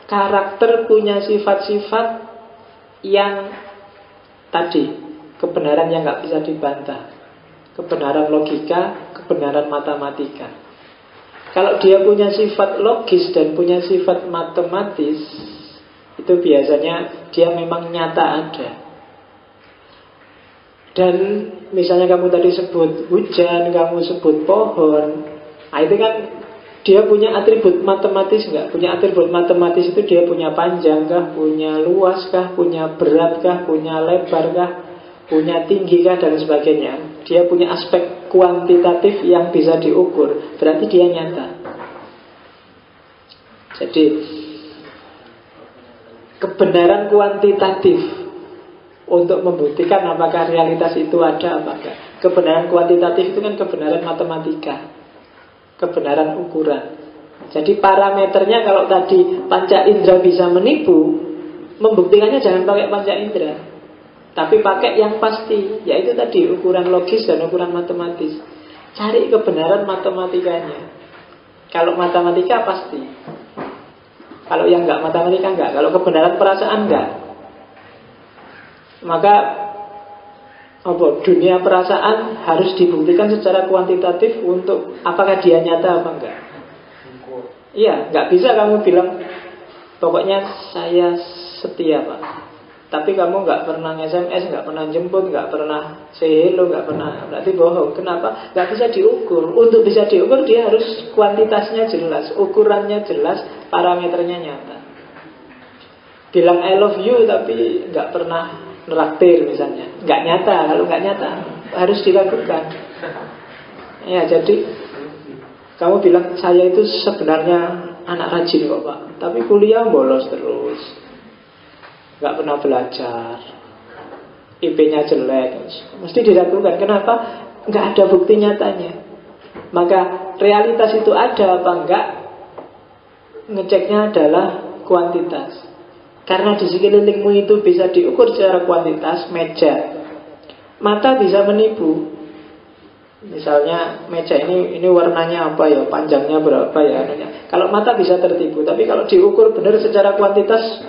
karakter, punya sifat-sifat yang tadi, kebenaran yang gak bisa dibantah, kebenaran logika, kebenaran matematika. Kalau dia punya sifat logis dan punya sifat matematis, itu biasanya dia memang nyata ada. Dan misalnya kamu tadi sebut hujan, kamu sebut pohon, nah itu kan dia punya atribut matematis enggak? Punya atribut matematis itu dia punya panjang kah, punya luas kah, punya berat kah, punya lebar kah, punya tinggi kah, dan sebagainya. Dia punya aspek kuantitatif yang bisa diukur. Berarti dia nyata. Jadi kebenaran kuantitatif untuk membuktikan apakah realitas itu ada apa enggak. Kebenaran kuantitatif itu kan kebenaran matematika, kebenaran ukuran. Jadi parameternya kalau tadi panca indera bisa menipu, membuktikannya jangan pakai panca indera, tapi pakai yang pasti, yaitu tadi ukuran logis dan ukuran matematis. Cari kebenaran matematikanya. Kalau matematika pasti. Kalau yang enggak matematika enggak. Kalau kebenaran perasaan enggak. Maka dunia perasaan harus dibuktikan secara kuantitatif untuk apakah dia nyata apa enggak. Iya, enggak bisa kamu bilang pokoknya saya setia Pak, tapi kamu enggak pernah SMS, enggak pernah jemput, enggak pernah say hello, enggak pernah, berarti bohong. Kenapa? Enggak bisa diukur. Untuk bisa diukur dia harus kuantitasnya jelas, ukurannya jelas, parameternya nyata. Bilang I love you tapi enggak pernah neraktir misalnya, nggak nyata. Kalau nggak nyata harus dilakukan. Ya, jadi kamu bilang saya itu sebenarnya anak rajin kok Pak, tapi kuliah bolos terus, nggak pernah belajar, IP-nya jelek, mesti dilakukan. Kenapa? Nggak ada bukti nyatanya. Maka realitas itu ada apa enggak, ngeceknya adalah kuantitas. Karena di sekelilingmu itu bisa diukur secara kuantitas, meja. Mata bisa menipu. Misalnya meja ini warnanya apa ya, panjangnya berapa ya. Kalau mata bisa tertipu, tapi kalau diukur benar secara kuantitas,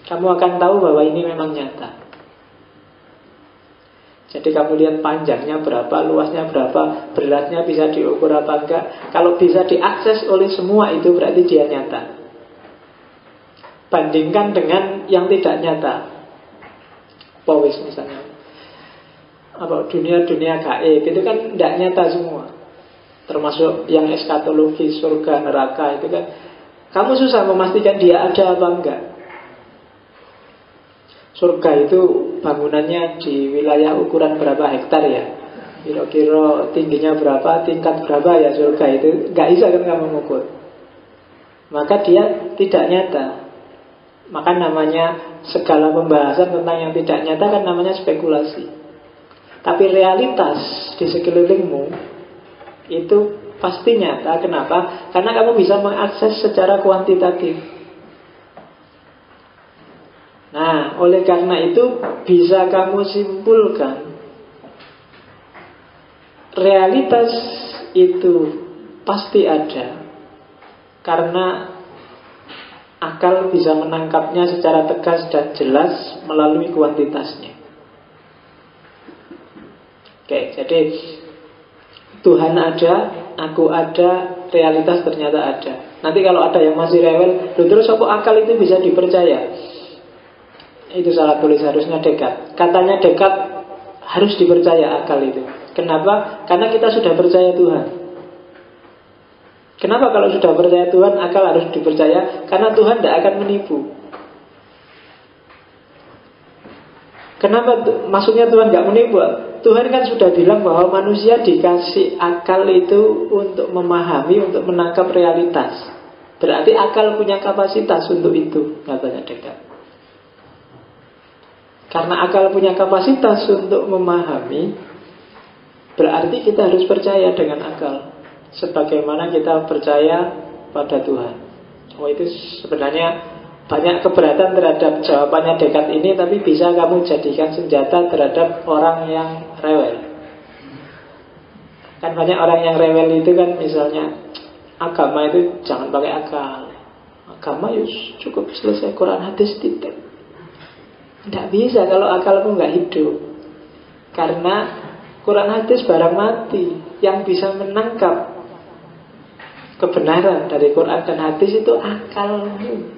kamu akan tahu bahwa ini memang nyata. Jadi kamu lihat panjangnya berapa, luasnya berapa, beratnya bisa diukur apa enggak. Kalau bisa diakses oleh semua itu berarti dia nyata. Bandingkan dengan yang tidak nyata. Powis misalnya, apa dunia-dunia gaib itu kan tidak nyata semua. Termasuk yang eskatologi, surga, neraka itu kan kamu susah memastikan dia ada apa enggak. Surga itu bangunannya di wilayah ukuran berapa hektar ya, kira-kira tingginya berapa, tingkat berapa ya surga itu, nggak bisa kan kamu mengukur. Maka dia tidak nyata. Maka namanya segala pembahasan tentang yang tidak nyata kan namanya spekulasi. Tapi realitas di sekelilingmu itu pasti nyata. Kenapa? Karena kamu bisa mengakses secara kuantitatif. Nah, oleh karena itu bisa kamu simpulkan realitas itu pasti ada karena akal bisa menangkapnya secara tegas dan jelas melalui kuantitasnya. Oke, jadi Tuhan ada, aku ada, realitas ternyata ada. Nanti kalau ada yang masih rewel, terus kok akal itu bisa dipercaya? Itu salah tulis, harusnya Descartes. Katanya Descartes harus dipercaya akal itu. Kenapa? Karena kita sudah percaya Tuhan. Kenapa kalau sudah percaya Tuhan akal harus dipercaya? Karena Tuhan tidak akan menipu. Kenapa maksudnya Tuhan tidak menipu? Tuhan kan sudah bilang bahwa manusia dikasih akal itu untuk memahami, untuk menangkap realitas. Berarti akal punya kapasitas untuk itu, katanya Descartes. Karena akal punya kapasitas untuk memahami, berarti kita harus percaya dengan akal, sebagaimana kita percaya pada Tuhan. Oh, itu sebenarnya banyak keberatan terhadap jawabannya Descartes ini, tapi bisa kamu jadikan senjata terhadap orang yang rewel. Kan banyak orang yang rewel itu kan misalnya agama itu jangan pakai akal. Agama cukup selesai Quran hadis titik. Tidak bisa kalau akalmu nggak hidup. Karena Quran hadis barang mati. Yang bisa menangkap kebenaran dari Quran dan hadis itu akalmu.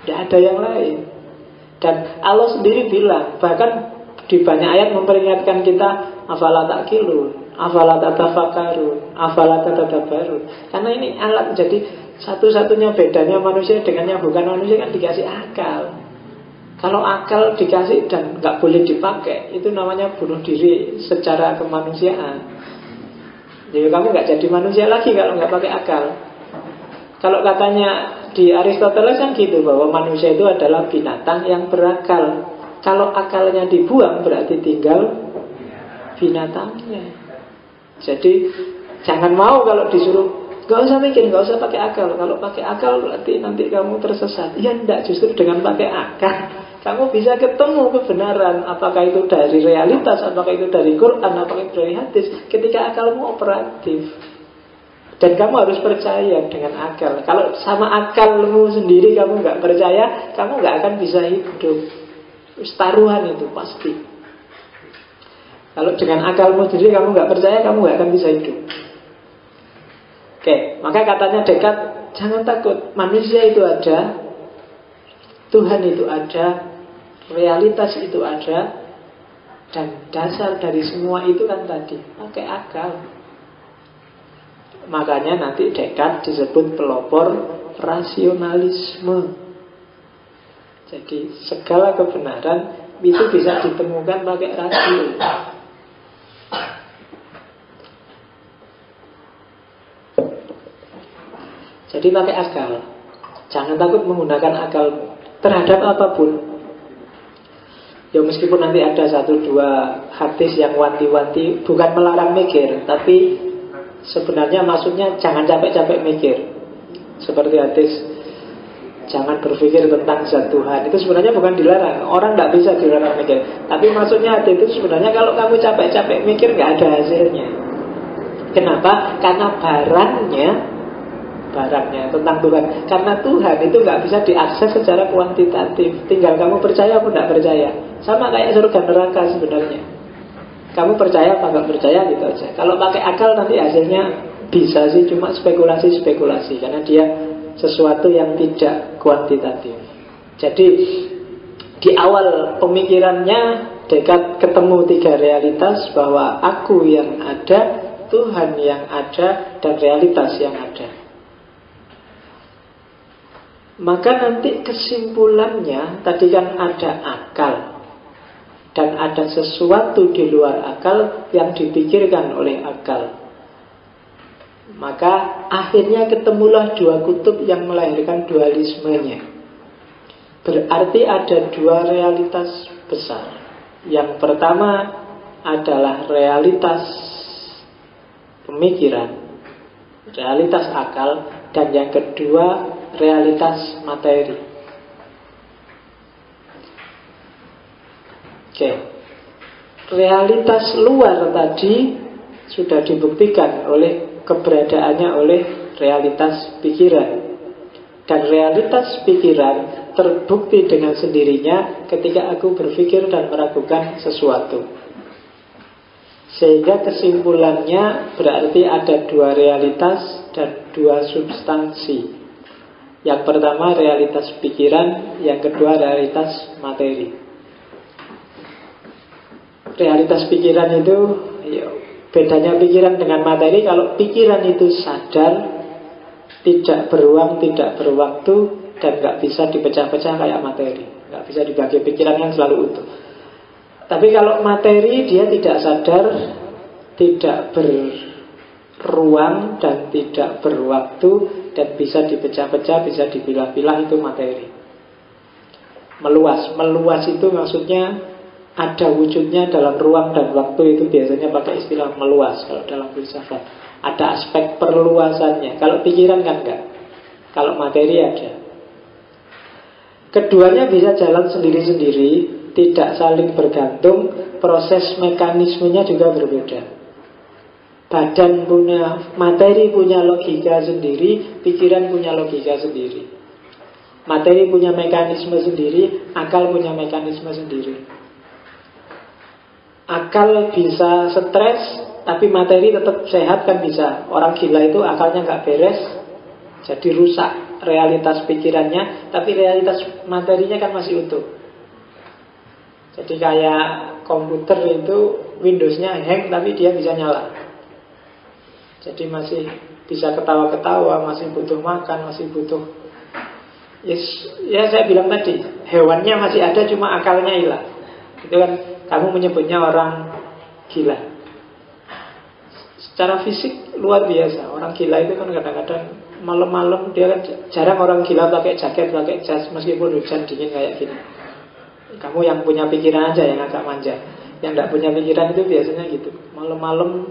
Tidak ada yang lain. Dan Allah sendiri bilang, bahkan di banyak ayat memperingatkan kita, afala ta'qilun, afala tatafakkarun, afala tatadabbarun. Karena ini alat, jadi satu-satunya bedanya manusia dengan yang bukan manusia kan dikasih akal. Kalau akal dikasih dan nggak boleh dipakai, itu namanya bunuh diri secara kemanusiaan. Jadi kamu nggak jadi manusia lagi kalau nggak pakai akal. Kalau katanya di Aristoteles kan gitu, bahwa manusia itu adalah binatang yang berakal. Kalau akalnya dibuang berarti tinggal binatangnya. Jadi jangan mau kalau disuruh gak usah mikir, gak usah pakai akal. Kalau pakai akal berarti nanti kamu tersesat. Ya enggak, justru dengan pakai akal kamu bisa ketemu kebenaran. Apakah itu dari realitas, apakah itu dari Quran, apakah itu dari hadis. Ketika akalmu operatif. Dan kamu harus percaya dengan akal. Kalau sama akalmu sendiri kamu gak percaya, kamu gak akan bisa hidup. Taruhan itu pasti. Kalau dengan akalmu sendiri kamu gak percaya, kamu gak akan bisa hidup. Oke, maka katanya Descartes, jangan takut, manusia itu ada, Tuhan itu ada, realitas itu ada, dan dasar dari semua itu kan tadi pakai akal. Makanya nanti Descartes disebut pelopor rasionalisme. Jadi segala kebenaran itu bisa ditemukan pakai rasio. Jadi pakai akal. Jangan takut menggunakan akal terhadap apapun. Ya meskipun nanti ada 1-2 hadis yang wanti-wanti, bukan melarang mikir, tapi sebenarnya maksudnya jangan capek-capek mikir. Seperti hadis jangan berpikir tentang zat Tuhan, itu sebenarnya bukan dilarang. Orang tidak bisa dilarang mikir. Tapi maksudnya hadis itu sebenarnya kalau kamu capek-capek mikir nggak ada hasilnya. Kenapa? Karena barangnya tentang Tuhan. Karena Tuhan itu nggak bisa diakses secara kuantitatif. Tinggal kamu percaya atau tidak percaya. Sama kayak surga neraka sebenarnya. Kamu percaya apa nggak percaya gitu aja. Kalau pakai akal nanti hasilnya bisa sih cuma spekulasi-spekulasi. Karena dia sesuatu yang tidak kuantitatif. Jadi di awal pemikirannya Descartes ketemu tiga realitas, bahwa aku yang ada, Tuhan yang ada, dan realitas yang ada. Maka nanti kesimpulannya, tadi kan ada akal dan ada sesuatu di luar akal yang dipikirkan oleh akal. Maka akhirnya ketemulah dua kutub yang melahirkan dualismenya. Berarti ada dua realitas besar. Yang pertama adalah realitas pemikiran, realitas akal, dan yang kedua realitas materi. Oke. Realitas luar tadi sudah dibuktikan oleh keberadaannya oleh realitas pikiran. Dan realitas pikiran terbukti dengan sendirinya ketika aku berpikir dan meragukan sesuatu. Sehingga kesimpulannya berarti ada dua realitas dan dua substansi. Yang pertama realitas pikiran, yang kedua realitas materi. Realitas pikiran itu, bedanya pikiran dengan materi, kalau pikiran itu sadar, tidak beruang, tidak berwaktu, dan gak bisa dipecah-pecah kayak materi. Gak bisa dibagi, pikiran yang selalu utuh. Tapi kalau materi dia tidak sadar, tidak berruang, dan tidak berwaktu, dan bisa dipecah-pecah, bisa dipilah-pilah, itu materi. Meluas. Meluas itu maksudnya ada wujudnya dalam ruang dan waktu, itu biasanya pakai istilah meluas kalau dalam filsafat. Ada aspek perluasannya. Kalau pikiran kan enggak. Kalau materi ada. Keduanya bisa jalan sendiri-sendiri, tidak saling bergantung, proses mekanismenya juga berbeda. Badan punya, materi punya logika sendiri, pikiran punya logika sendiri. Materi punya mekanisme sendiri, akal punya mekanisme sendiri. Akal bisa stres, tapi materi tetap sehat kan bisa. Orang gila itu akalnya nggak beres, jadi rusak realitas pikirannya, tapi realitas materinya kan masih utuh. Jadi kayak komputer itu Windows-nya hang, tapi dia bisa nyala. Jadi masih bisa ketawa-ketawa, masih butuh makan, masih butuh. Ya saya bilang tadi, hewannya masih ada, cuma akalnya hilang. Itu kan kamu menyebutnya orang gila. Secara fisik luar biasa. Orang gila itu kan kadang-kadang malam-malam, dia kan jarang orang gila pakai jaket, pakai jas, meskipun hujan dingin kayak gini. Kamu yang punya pikiran aja yang agak manja. Yang tidak punya pikiran itu biasanya gitu. Malam-malam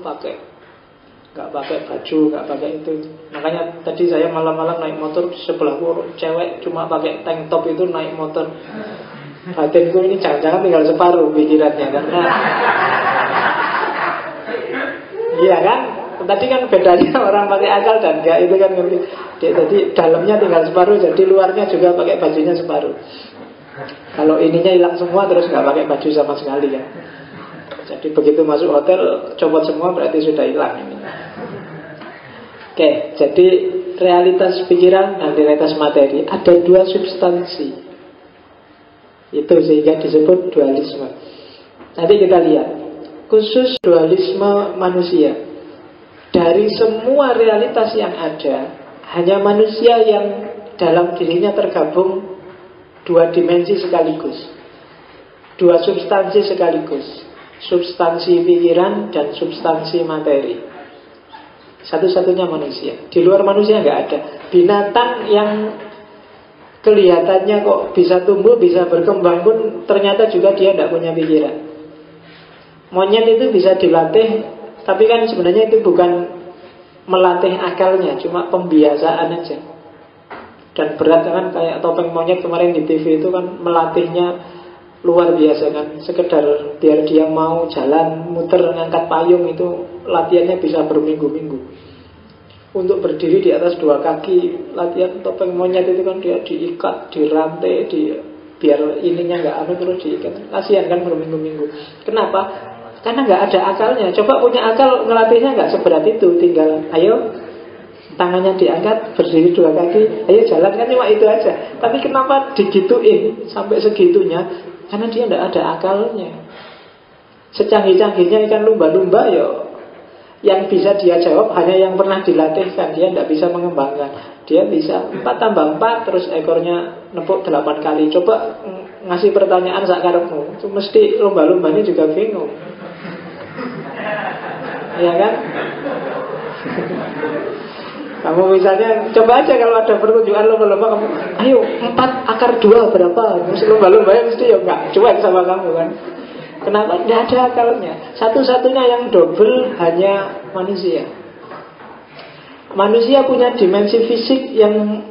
nggak pakai baju, nggak pakai itu. Makanya tadi saya malam-malam naik motor, sebelahku cewek cuma pakai tank top itu naik motor. Batinku ini jangan-jangan tinggal separuh pikirannya, karena iya kan? Tadi kan bedanya orang pakai akal dan enggak, itu kan ngerti. Jadi dalamnya tinggal separuh, jadi luarnya juga pakai bajunya separuh. Kalau ininya hilang semua terus nggak pakai baju sama sekali kan. Jadi begitu masuk hotel copot semua berarti sudah hilang ini. Oke, jadi realitas pikiran dan realitas materi ada dua substansi. Itu sehingga disebut dualisme. Nanti kita lihat khusus dualisme manusia. Dari semua realitas yang ada, hanya manusia yang dalam dirinya tergabung dua dimensi sekaligus, dua substansi sekaligus, substansi pikiran dan substansi materi. Satu-satunya manusia. Di luar manusia nggak ada. Binatang yang kelihatannya kok bisa tumbuh, bisa berkembang pun ternyata juga dia tidak punya pikiran. Monyet itu bisa dilatih, tapi kan sebenarnya itu bukan melatih akalnya, cuma pembiasaan aja. Dan berat kan, kayak topeng monyet kemarin di TV itu kan melatihnya luar biasa kan. Sekedar biar dia mau jalan muter ngangkat payung itu latihannya bisa berminggu-minggu. Untuk berdiri di atas 2 kaki, latihan topeng monyet itu kan dia diikat, dirantai, biar ininya nggak anu terus diikat. Kasihan kan berminggu-minggu. Kenapa? Karena nggak ada akalnya. Coba punya akal, ngelatihnya nggak seberat itu. Tinggal ayo tangannya diangkat, berdiri 2 kaki, ayo jalan, kan cuma itu aja. Tapi kenapa digituin sampai segitunya? Karena dia tidak ada akalnya. Secanggih-canggihnya ikan lumba-lumba ya, yang bisa dia jawab hanya yang pernah dilatihkan. Dia tidak bisa mengembangkan. Dia bisa 4 tambah 4, terus ekornya nepuk 8 kali. Coba ngasih pertanyaan sakarepmu, itu mesti lumba-lumbanya juga bingung. Ya kan? Kamu misalnya, coba aja kalau ada pertunjukan lomba-lomba, kamu, ayo 4 akar 2 berapa? Mesti lomba-lombanya mesti ya enggak cuek sama kamu kan. Kenapa? Tidak ada akalnya. Satu-satunya yang double hanya manusia. Manusia punya dimensi fisik yang,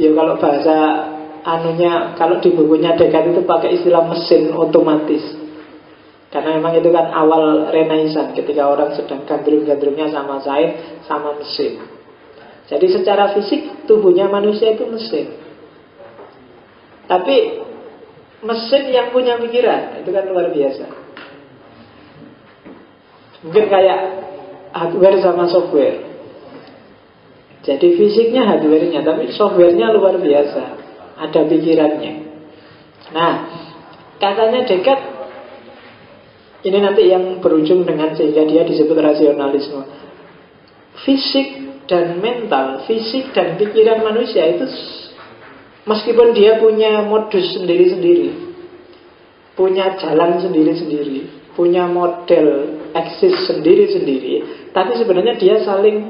ya kalau bahasa anunya, kalau di bukunya Descartes itu pakai istilah mesin otomatis. Karena memang itu kan awal Renaissance, ketika orang sedang gandrung-gandrungnya sama sains, sama mesin. Jadi secara fisik tubuhnya manusia itu mesin. Tapi mesin yang punya pikiran, itu kan luar biasa. Mungkin kayak hardware sama software. Jadi fisiknya hardware-nya, tapi software-nya luar biasa. Ada pikirannya. Nah, katanya Descartes, ini nanti yang berujung dengan sehingga dia disebut rasionalisme. Fisik dan mental, fisik dan pikiran manusia itu, meskipun dia punya modus sendiri-sendiri, punya jalan sendiri-sendiri, punya model eksis sendiri-sendiri, tapi sebenarnya dia saling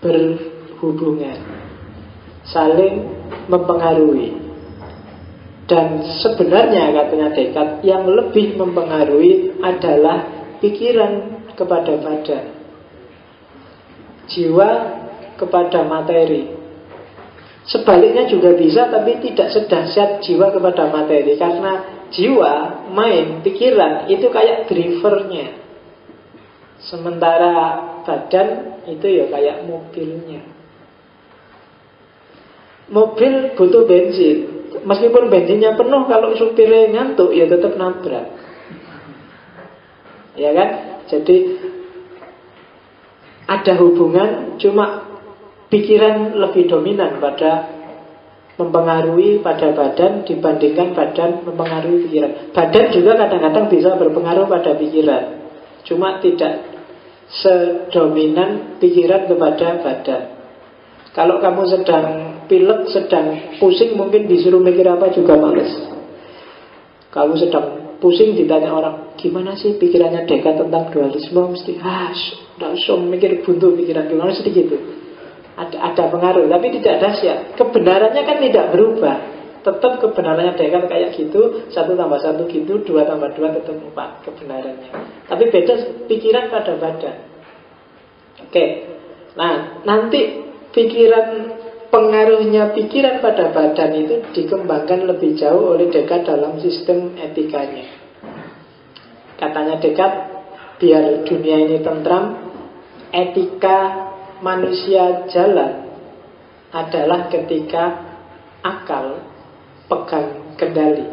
berhubungan, saling mempengaruhi. Dan sebenarnya katanya Descartes, yang lebih mempengaruhi adalah pikiran kepada badan, jiwa kepada materi. Sebaliknya juga bisa, tapi tidak sedahsyat jiwa kepada materi. Karena jiwa, main, pikiran itu kayak drivernya, sementara badan itu ya kayak mobilnya. Mobil butuh bensin. Meskipun bensinnya penuh, kalau supirnya ngantuk ya tetap nabrak. Ya kan? Jadi ada hubungan, cuma pikiran lebih dominan pada mempengaruhi pada badan dibandingkan badan mempengaruhi pikiran. Badan juga kadang-kadang bisa berpengaruh pada pikiran, cuma tidak sedominan pikiran kepada badan. Kalau kamu sedang pilek, sedang pusing, mungkin disuruh mikir apa juga males. Kamu sedang pusing, ditanya orang, gimana sih pikirannya Descartes tentang dualisme, mesti tidak usah mikir buntu pikiran, gimana sedikit gitu. Ada pengaruh, tapi tidak dahsyat. Kebenarannya kan tidak berubah. Tetap kebenarannya Descartes kayak gitu, 1 tambah 1 gitu, 2 tambah 2 tetap 4 kebenarannya. Tapi beda pikiran pada badan. Oke. Nah, nanti pikiran, pengaruhnya pikiran pada badan itu dikembangkan lebih jauh oleh Descartes dalam sistem etikanya. Katanya Descartes, biar dunia ini tentram, etika manusia jalan adalah ketika akal pegang kendali.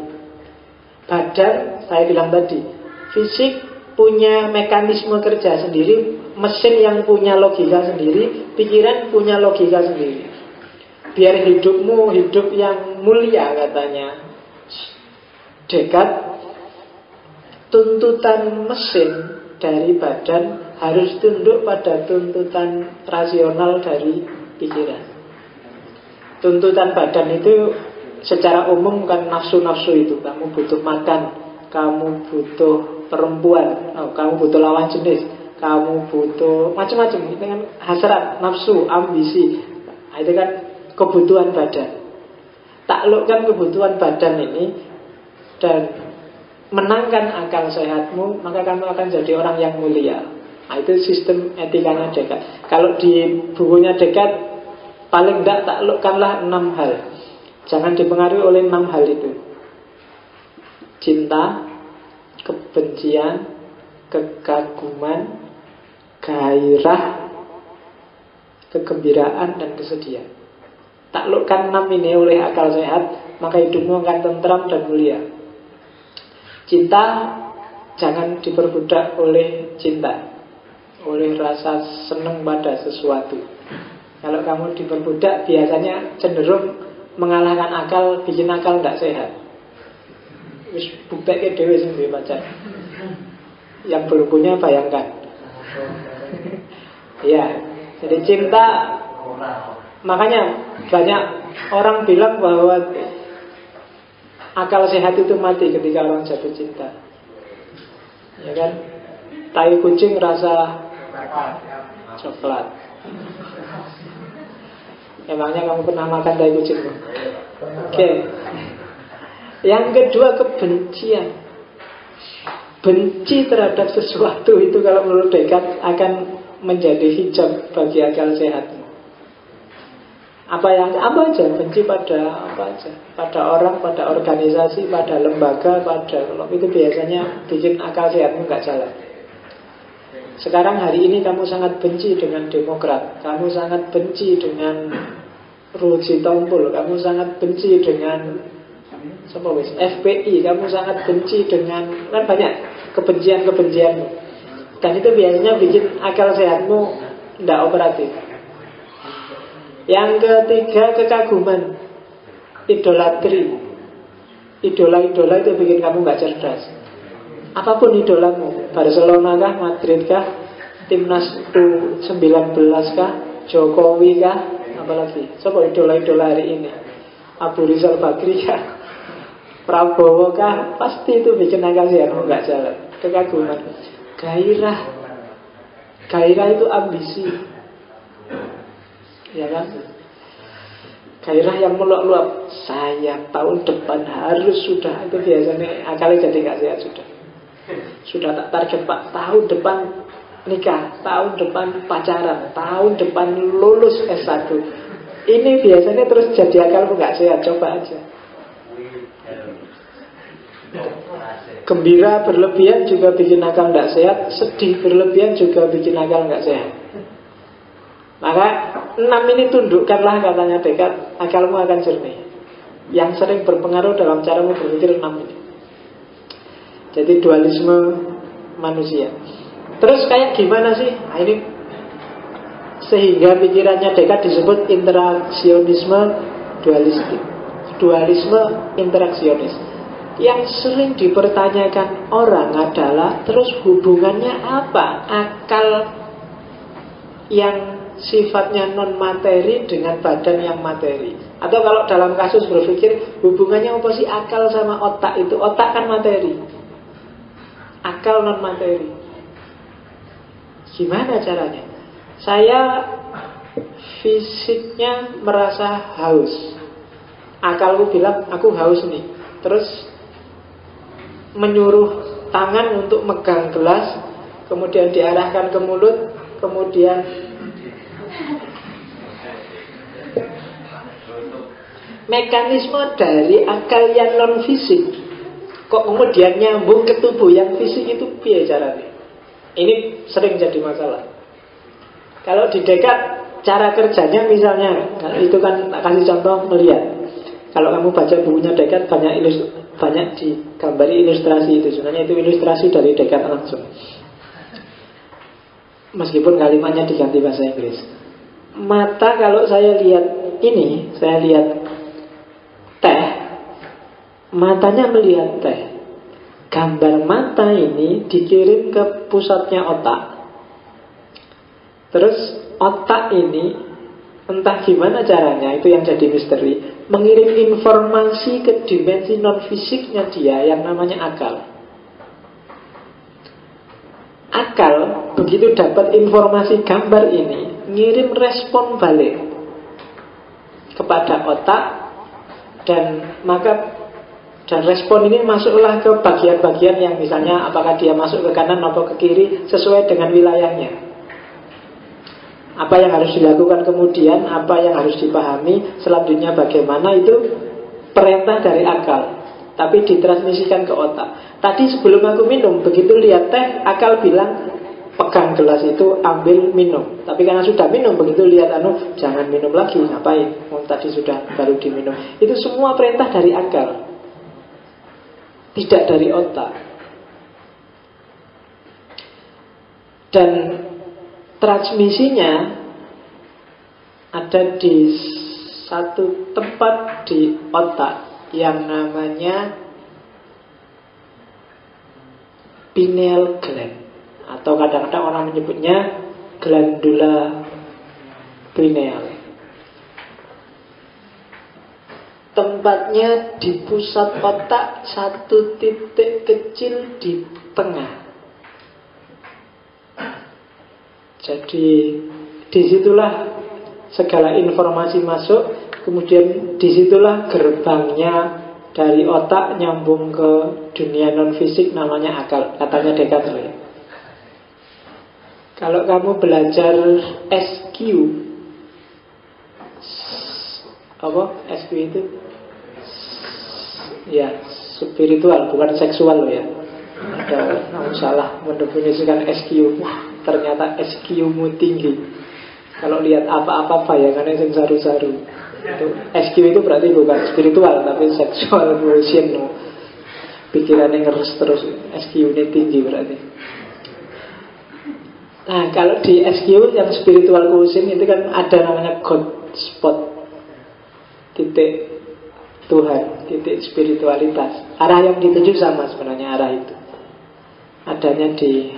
Badan, saya bilang tadi, fisik punya mekanisme kerja sendiri, mesin yang punya logika sendiri, pikiran punya logika sendiri. Biar hidupmu hidup yang mulia, katanya Descartes, tuntutan mesin dari badan harus tunduk pada tuntutan rasional dari pikiran. Tuntutan badan itu secara umum kan nafsu-nafsu itu. Kamu butuh makan, kamu butuh perempuan, kamu butuh lawan jenis, kamu butuh macam-macam. Itu kan hasrat, nafsu, ambisi. Nah, itu kan kebutuhan badan. Taklukkan kebutuhan badan ini dan menangkan akal sehatmu, maka kamu akan jadi orang yang mulia. Nah, itu sistem etikanya Descartes. Kalau di bukunya Descartes Paling tidak taklukkanlah 6 hal. Jangan dipengaruhi oleh 6 hal itu. Cinta, kebencian, kekaguman, gairah, kegembiraan, dan kesedihan. Taklukkan 6 ini oleh akal sehat, maka hidupmu akan tentram dan mulia. Cinta, jangan diperbudak oleh cinta, oleh rasa senang pada sesuatu. Kalau kamu diperbudak, biasanya cenderung mengalahkan akal, bikin akal tidak sehat. Wis bukteke dhewe sing duwe pacar. Yang belum punya bayangkan. Ya, jadi cinta. Makanya banyak orang bilang bahwa akal sehat itu mati ketika orang jatuh cinta. Ya kan? Tai kucing rasa coklat. Emangnya kamu pernah makan tai kucing? Oke. Yang kedua, kebencian. Benci terhadap sesuatu itu kalau menurut Descartes akan menjadi hijab bagi akal sehatmu. Apa aja, benci pada apa aja, pada orang, pada organisasi, pada lembaga, pada itu biasanya bikin akal sehatmu nggak jalan. Sekarang hari ini kamu sangat benci dengan Demokrat, kamu sangat benci dengan Ruji Tompul, kamu sangat benci dengan FPI, kamu sangat benci dengan, kan banyak kebencian-kebencianmu. Dan itu biasanya bikin akal sehatmu tidak operatif. Yang ketiga, kekaguman, idolatri. Idola-idola itu bikin kamu nggak cerdas. Apapun idolamu, Barcelona kah, Madrid kah, Timnas U19 kah, Jokowi kah, apalagi siapa idola-idola hari ini, Abu Rizal Bakri kah, Prabowo kah, pasti itu bikin akal sehatmu nggak jalan. Kekaguman, gairah. Gairah itu ambisi, ya kan? Gairah yang meluap-luap. Saya tahun depan harus sudah, itu biasanya akalnya jadi nggak sehat sudah. Sudah tak target Pak, tahun depan nikah, tahun depan pacaran, tahun depan lulus S1. Ini biasanya terus jadi akalmu nggak sehat. Coba aja. Gembira berlebihan juga bikin akal nggak sehat. Sedih berlebihan juga bikin akal nggak sehat. Maka 6 ini tundukkanlah, katanya Descartes, akalmu akan jernih. Yang sering berpengaruh dalam caramu berpikir 6 ini. Jadi dualisme manusia. Terus kayak gimana sih? Nah, ini sehingga pikirannya Descartes disebut interaksionisme dualistik. Dualisme interaksionis. Yang sering dipertanyakan orang adalah, terus hubungannya apa akal yang sifatnya non materi dengan badan yang materi? Atau kalau dalam kasus berpikir, hubungannya apa sih akal sama otak itu? Otak kan materi, akal non materi. Gimana caranya? Saya fisiknya merasa haus, akalku bilang aku haus nih, terus menyuruh tangan untuk megang gelas, kemudian diarahkan ke mulut, kemudian mekanisme dari akal yang non fisik kok kemudian nyambung ke tubuh yang fisik, itu piye caranya? Ini sering jadi masalah. Kalau di Descartes cara kerjanya misalnya, itu kan kasih contoh melihat. Kalau kamu baca bukunya Descartes banyak digambari ilustrasi itu. Sebenarnya itu ilustrasi dari Descartes langsung, meskipun kalimatnya diganti bahasa Inggris. Mata, kalau saya lihat ini, saya lihat teh, matanya melihat teh. Gambar mata ini dikirim ke pusatnya otak. Terus otak ini entah gimana caranya, itu yang jadi misteri, mengirim informasi ke dimensi non fisiknya dia yang namanya akal. Akal begitu dapat informasi gambar ini, ngirim respon balik kepada otak, dan respon ini masuklah ke bagian-bagian yang misalnya apakah dia masuk ke kanan atau ke kiri sesuai dengan wilayahnya. Apa yang harus dilakukan kemudian, apa yang harus dipahami, selanjutnya bagaimana, itu perintah dari akal, tapi ditransmisikan ke otak. Tadi sebelum aku minum, begitu lihat teh, akal bilang pegang gelas itu, ambil, minum. Tapi karena sudah minum, begitu lihat jangan minum lagi, ngapain? Tadi sudah baru diminum. Itu semua perintah dari akal, tidak dari otak. Dan transmisinya ada di satu tempat di otak yang namanya pineal gland, atau kadang-kadang orang menyebutnya glandula pineal. Tempatnya di pusat otak, satu titik kecil di tengah. Jadi disitulah segala informasi masuk. Kemudian disitulah gerbangnya dari otak nyambung ke dunia non-fisik, namanya akal. Katanya Descartes. Kalau kamu belajar SQ, apa SQ itu? Ya, spiritual, bukan seksual loh ya. Ada kamu salah mendefinisikan SQ. Wah, ternyata SQ-mu tinggi. Kalau lihat apa-apa bayangannya yang saru-saru. Itu SQ itu berarti bukan spiritual, tapi sexual quotient. Pikirannya ngerus terus. SQ ini tinggi berarti. Nah, kalau di SQ yang spiritual quotient itu kan ada namanya God spot, titik Tuhan, titik spiritualitas. Arah yang dituju sama sebenarnya arah itu. Adanya di,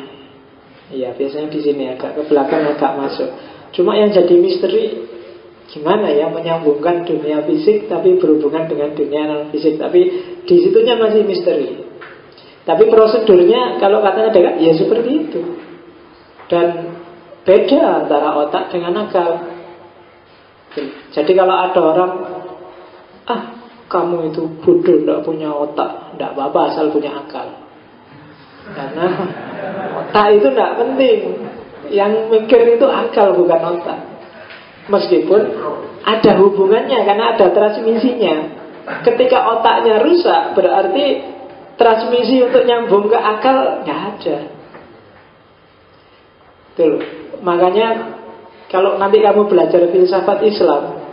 ya biasanya di sini, agak ke belakang, agak masuk. Cuma yang jadi misteri, gimana ya menyambungkan dunia fisik tapi berhubungan dengan dunia non fisik. Tapi di situnya masih misteri. Tapi prosedurnya kalau katanya Descartes, ya seperti itu. Dan beda antara otak dengan akal. Jadi kalau ada orang, kamu itu bodoh, tidak punya otak, tidak apa-apa asal punya akal. Karena otak itu tidak penting. Yang mikir itu akal, bukan otak. Meskipun ada hubungannya, karena ada transmisinya. Ketika otaknya rusak, berarti transmisi untuk nyambung ke akal nggak ada. Tuh, makanya kalau nanti kamu belajar filsafat Islam,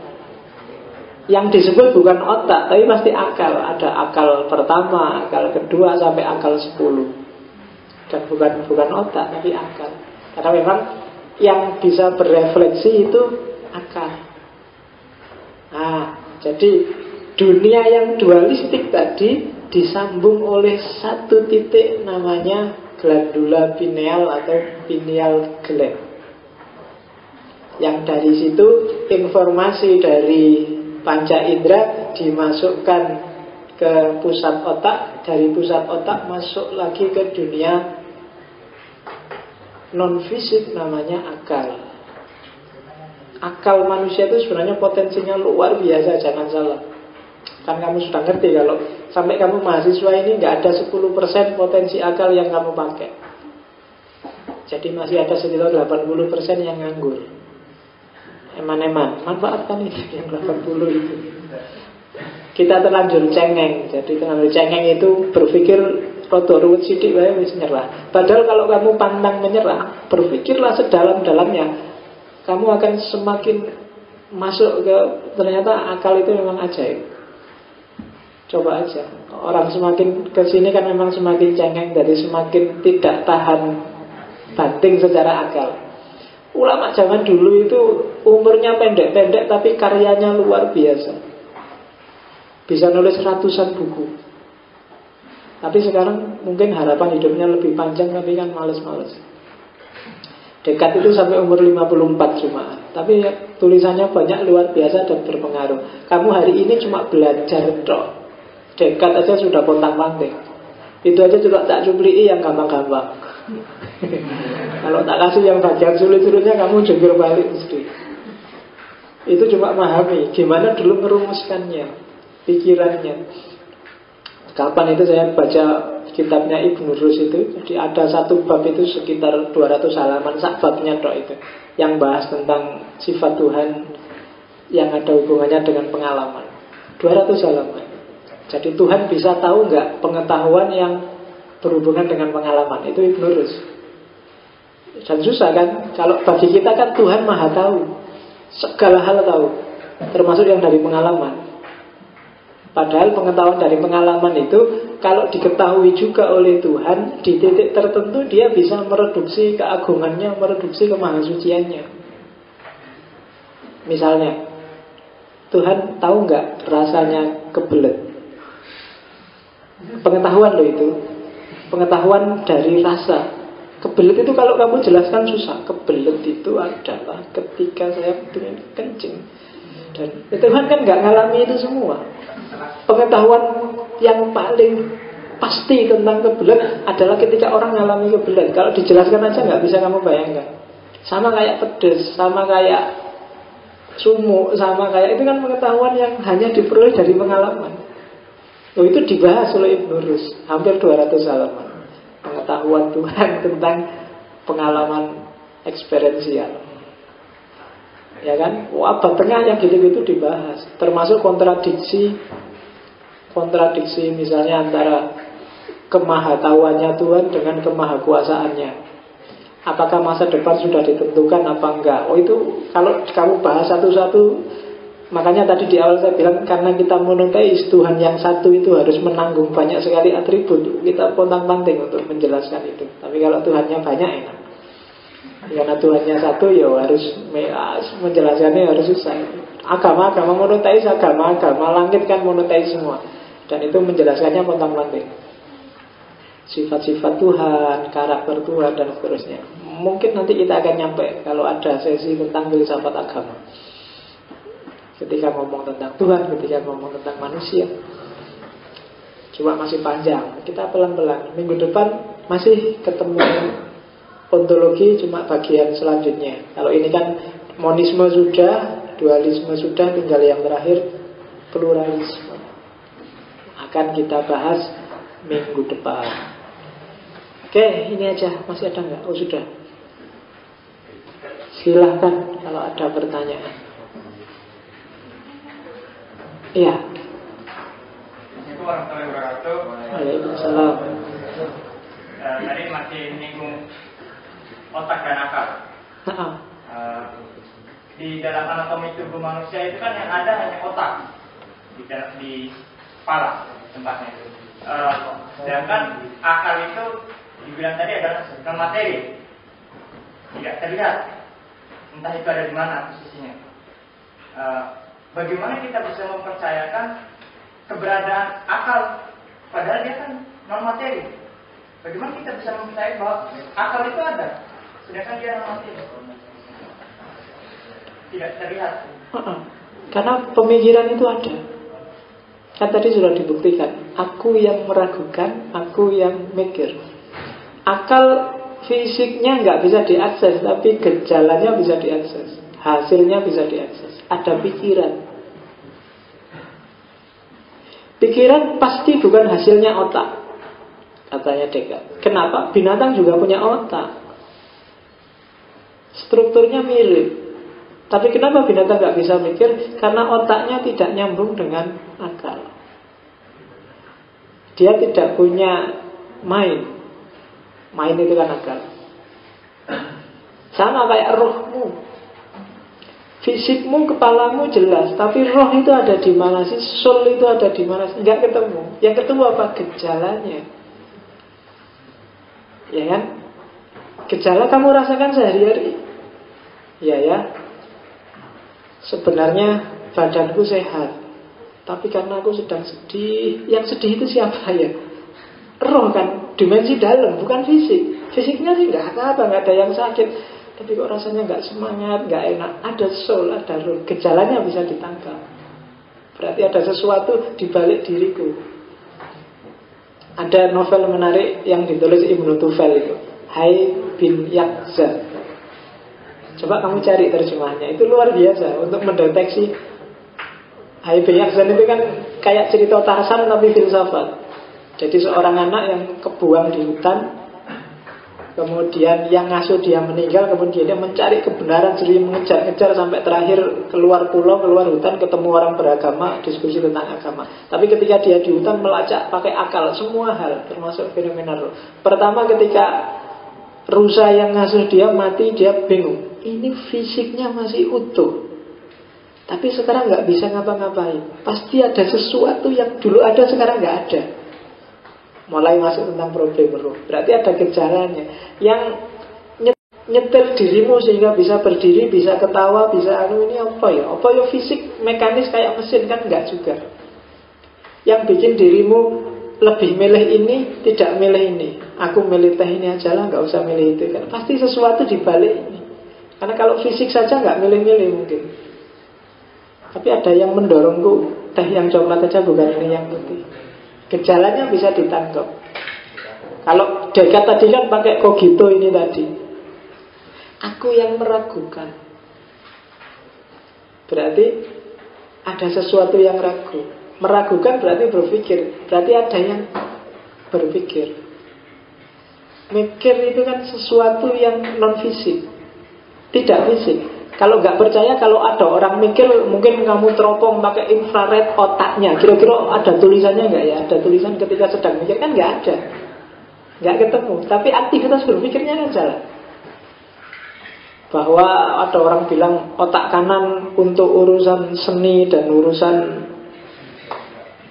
yang disebut bukan otak, tapi pasti akal. Ada akal pertama, akal kedua, sampai akal 10. Dan bukan otak, tapi akal. Karena memang yang bisa berefleksi itu akal. Nah, jadi dunia yang dualistik tadi disambung oleh satu titik namanya glandula pineal atau pineal gland. Yang dari situ informasi dari panca indera dimasukkan ke pusat otak, dari pusat otak masuk lagi ke dunia non-fisik, namanya akal. Akal manusia itu sebenarnya potensinya luar biasa, jangan salah. Kan kamu sudah ngerti kalau sampai kamu mahasiswa ini nggak ada 10% potensi akal yang kamu pakai. Jadi masih ada sekitar 80% yang nganggur. Eman-eman, manfaatkan itu yang 80 itu. Kita terlanjur cengeng. Jadi terlanjur cengeng itu berpikir rodok ruwet sidik wae wis nyerah. Padahal kalau kamu pantang menyerah, berpikirlah sedalam-dalamnya, kamu akan semakin masuk ke, ternyata akal itu memang ajaib. Coba aja. Orang semakin kesini kan memang semakin cengeng, jadi semakin tidak tahan banting secara akal. Ulama zaman dulu itu umurnya pendek-pendek tapi karyanya luar biasa. Bisa nulis ratusan buku. Tapi sekarang mungkin harapan hidupnya lebih panjang, tapi kan males-males. Descartes itu sampai umur 54 cuma. Tapi tulisannya banyak, luar biasa dan berpengaruh. Kamu hari ini cuma belajar tok. Descartes aja sudah pontang-panting. Itu aja juga tak cupliki yang gampang-gampang. Kalau tak kasih yang bagian sulit-sulitnya, kamu jungkir balik mesti. Itu cuma memahami gimana dulu merumuskannya, pikirannya. Kapan itu saya baca kitabnya Ibnu Rus itu. Jadi ada satu bab itu sekitar 200 halaman, sak babnya tok itu, yang bahas tentang sifat Tuhan yang ada hubungannya dengan pengalaman. 200 halaman. Jadi Tuhan bisa tahu nggak pengetahuan yang berhubungan dengan pengalaman. Itu Ibnu Rus. Dan susah kan? Kalau bagi kita kan Tuhan maha tahu, segala hal tahu, termasuk yang dari pengalaman. Padahal pengetahuan dari pengalaman itu kalau diketahui juga oleh Tuhan, di titik tertentu dia bisa mereduksi keagungannya, mereduksi kemahasuciannya. Misalnya, Tuhan tahu nggak rasanya kebelet? Pengetahuan loh itu, pengetahuan dari rasa. Kebelet itu kalau kamu jelaskan susah. Kebelet itu adalah ketika saya ingin kencing. Dan Tuhan kan nggak ngalami itu semua. Pengetahuan yang paling pasti tentang kebelet adalah ketika orang ngalami kebelet. Kalau dijelaskan aja nggak bisa kamu bayangkan. Sama kayak pedes, sama kayak sumuk, sama kayak itu kan pengetahuan yang hanya diperoleh dari pengalaman. Oh, itu dibahas oleh Ibnu Rus, hampir 200 halaman. Pengetahuan Tuhan tentang pengalaman eksperiensial. Ya kan? Abad tengah yang gitu-gitu dibahas. Termasuk kontradiksi misalnya antara kemahatauannya Tuhan dengan kemahakuasaannya. Apakah masa depan sudah ditentukan apa enggak? Oh, itu kalau kamu bahas satu-satu. Makanya tadi di awal saya bilang, karena kita monoteis, Tuhan yang satu itu harus menanggung banyak sekali atribut. Kita pontang-panting untuk menjelaskan itu. Tapi kalau Tuhannya banyak enak. Karena Tuhannya satu, ya harus menjelaskannya harus susah. Agama-agama monoteis, agama-agama langit kan monoteis semua. Dan itu menjelaskannya pontang-panting. Sifat-sifat Tuhan, karakter Tuhan, dan seterusnya. Mungkin nanti kita akan nyampe kalau ada sesi tentang filsafat agama. Ketika ngomong tentang Tuhan, ketika ngomong tentang manusia. Cuma masih panjang. Kita pelan-pelan. Minggu depan masih ketemu ontologi, cuma bagian selanjutnya. Kalau ini kan monisme sudah, dualisme sudah, tinggal yang terakhir pluralisme. Akan kita bahas minggu depan. Oke, ini aja. Masih ada nggak? Oh, sudah. Silahkan kalau ada pertanyaan. Iya. Assalamualaikum warahmatullahi wabarakatuh. Waalaikumsalam. Tadi masih menyinggung otak dan akal. Di dalam anatomi tubuh manusia itu kan yang ada hanya otak di kepala tempatnya itu. Sedangkan akal itu dibilang tadi adalah non materi, tidak terlihat. Entah itu ada di mana posisinya. Bagaimana kita bisa mempercayakan keberadaan akal padahal dia kan non materi? Bagaimana kita bisa mempercayai bahwa akal itu ada sedangkan dia non materi? Tidak terlihat. Karena pemikiran itu ada. Kan tadi sudah dibuktikan. Aku yang meragukan, aku yang mikir. Akal fisiknya nggak bisa diakses, tapi gejalanya bisa diakses, hasilnya bisa diakses. Ada pikiran. Pikiran pasti bukan hasilnya otak, katanya Descartes. Kenapa? Binatang juga punya otak. Strukturnya mirip. Tapi kenapa binatang gak bisa mikir? Karena otaknya tidak nyambung dengan akal. Dia tidak punya mind. Mind itu kan akal. Sama kayak rohmu. Fisikmu, kepalamu jelas, tapi roh itu ada di mana sih? Soul itu ada di mana sih? Nggak ketemu. Yang ketemu apa? Gejalanya. Ya kan? Gejala kamu rasakan sehari-hari. Ya. Sebenarnya badanku sehat, tapi karena aku sedang sedih. Yang sedih itu siapa ya? Roh kan, dimensi dalam, bukan fisik. Fisiknya sih nggak apa-apa, nggak ada yang sakit. Tapi kok rasanya nggak semangat, nggak enak. Ada soul, ada roh. Gejalanya bisa ditangkap. Berarti ada sesuatu di balik diriku. Ada novel menarik yang ditulis Ibnu Tufel itu, Hai bin Yakza. Coba kamu cari terjemahannya. Itu luar biasa untuk mendeteksi. Hai bin Yakza itu kan kayak cerita Tarsan tapi filsafat. Jadi seorang anak yang kebuang di hutan, kemudian yang ngasuh dia meninggal, kemudian dia mencari kebenaran sendiri, mengejar-ngejar sampai terakhir keluar pulau, keluar hutan, ketemu orang beragama, diskusi tentang agama. Tapi ketika dia di hutan melacak pakai akal semua hal, termasuk fenomena roh. Pertama ketika rusa yang ngasuh dia mati, dia bingung. Ini fisiknya masih utuh, tapi sekarang nggak bisa ngapa-ngapain. Pasti ada sesuatu yang dulu ada sekarang nggak ada. Mulai masuk tentang problem roh. Berarti ada gejalanya yang nyetir dirimu sehingga bisa berdiri, bisa ketawa, bisa ini apa ya? Apa ya fisik mekanis kayak mesin kan enggak juga. Yang bikin dirimu lebih milih ini, tidak milih ini. Aku milih teh ini aja lah, nggak usah milih itu kan. Pasti sesuatu di balik ini. Karena kalau fisik saja nggak milih-milih mungkin. Tapi ada yang mendorongku, teh yang coklat aja bukan ini yang putih. Gejalanya bisa ditangkap. Kalau Descartes tadi kan pakai cogito ini tadi. Aku yang meragukan. Berarti ada sesuatu yang ragu. Meragukan berarti berpikir. Berarti ada yang berpikir. Mikir itu kan sesuatu yang non fisik, tidak fisik. Kalau nggak percaya, kalau ada orang mikir, mungkin kamu teropong pakai infrared otaknya. Kira-kira ada tulisannya nggak ya? Ada tulisan ketika sedang mikir kan nggak ada, nggak ketemu. Tapi aktivitas berpikirnya kan jalan. Bahwa ada orang bilang otak kanan untuk urusan seni dan urusan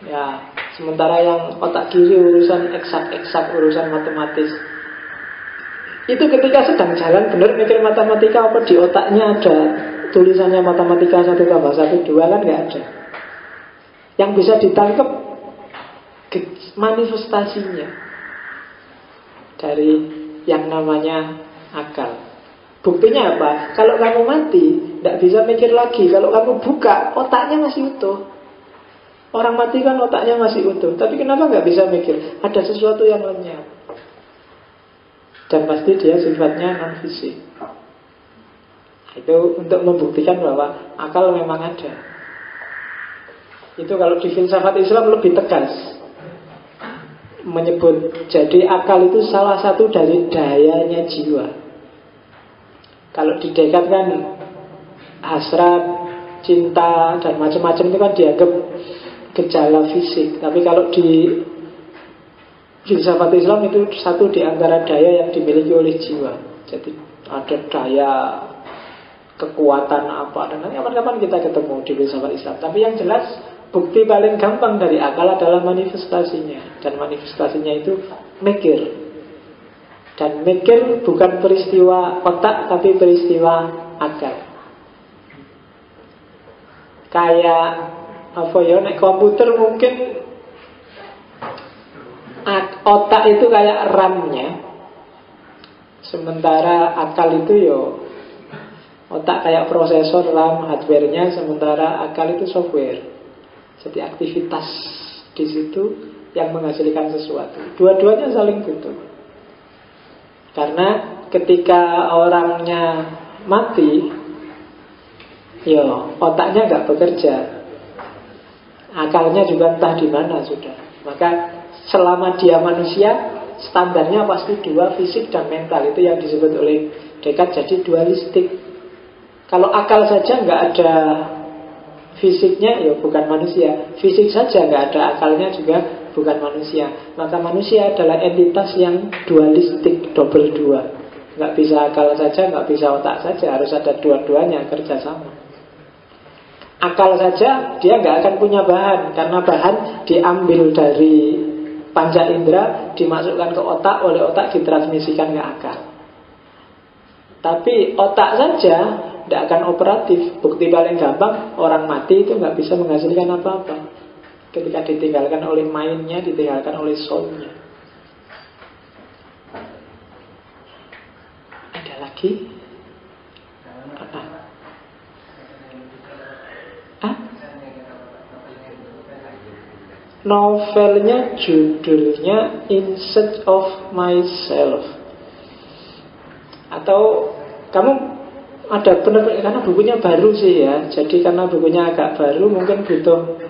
ya, sementara yang otak kiri urusan eksak-eksak, urusan matematis. Itu ketika sedang jalan benar mikir matematika, apa di otaknya ada tulisannya matematika 1 tambah 1 2 kan nggak ada. Yang bisa ditangkap manifestasinya dari yang namanya akal. Buktinya apa? Kalau kamu mati tidak bisa mikir lagi. Kalau kamu buka, otaknya masih utuh. Orang mati kan otaknya masih utuh. Tapi kenapa nggak bisa mikir? Ada sesuatu yang lenyap. Dan pasti dia sifatnya non-fisik. Itu untuk membuktikan bahwa akal memang ada. Itu kalau di filsafat Islam lebih tegas menyebut. Jadi akal itu salah satu dari dayanya jiwa. Kalau di Descartes kan hasrat, cinta, dan macam-macam itu kan dianggap gejala fisik. Tapi kalau di filsafat Islam itu satu di antara daya yang dimiliki oleh jiwa. Jadi ada daya kekuatan apa. Dan nanti kapan-kapan kita ketemu di filsafat Islam. Tapi yang jelas bukti paling gampang dari akal adalah manifestasinya. Dan manifestasinya itu mikir. Dan mikir bukan peristiwa otak, tapi peristiwa akal. Kayak apa ya, naik komputer mungkin otak itu kayak RAM-nya, sementara akal itu yo otak kayak prosesor, RAM, hardware-nya, sementara akal itu software. Jadi aktivitas di situ yang menghasilkan sesuatu. Dua-duanya saling butuh. Karena ketika orangnya mati, yo otaknya nggak bekerja, akalnya juga entah di mana sudah. Maka selama dia manusia, standarnya pasti dua, fisik dan mental. Itu yang disebut oleh Descartes jadi dualistik. Kalau akal saja nggak ada fisiknya, ya bukan manusia. Fisik saja nggak ada akalnya juga bukan manusia. Maka manusia adalah entitas yang dualistik, double dua. Nggak bisa akal saja, nggak bisa otak saja. Harus ada dua-duanya kerjasama. Akal saja dia nggak akan punya bahan, karena bahan diambil dari panca indera, dimasukkan ke otak, oleh otak ditransmisikan ke akal. Tapi otak saja tidak akan operatif. Bukti paling gampang, orang mati itu nggak bisa menghasilkan apa-apa ketika ditinggalkan oleh mindnya, ditinggalkan oleh soulnya. Ada lagi? Apa? Novelnya judulnya In Search of Myself. Atau kamu ada benar, karena bukunya baru sih ya. Jadi karena bukunya agak baru, mungkin butuh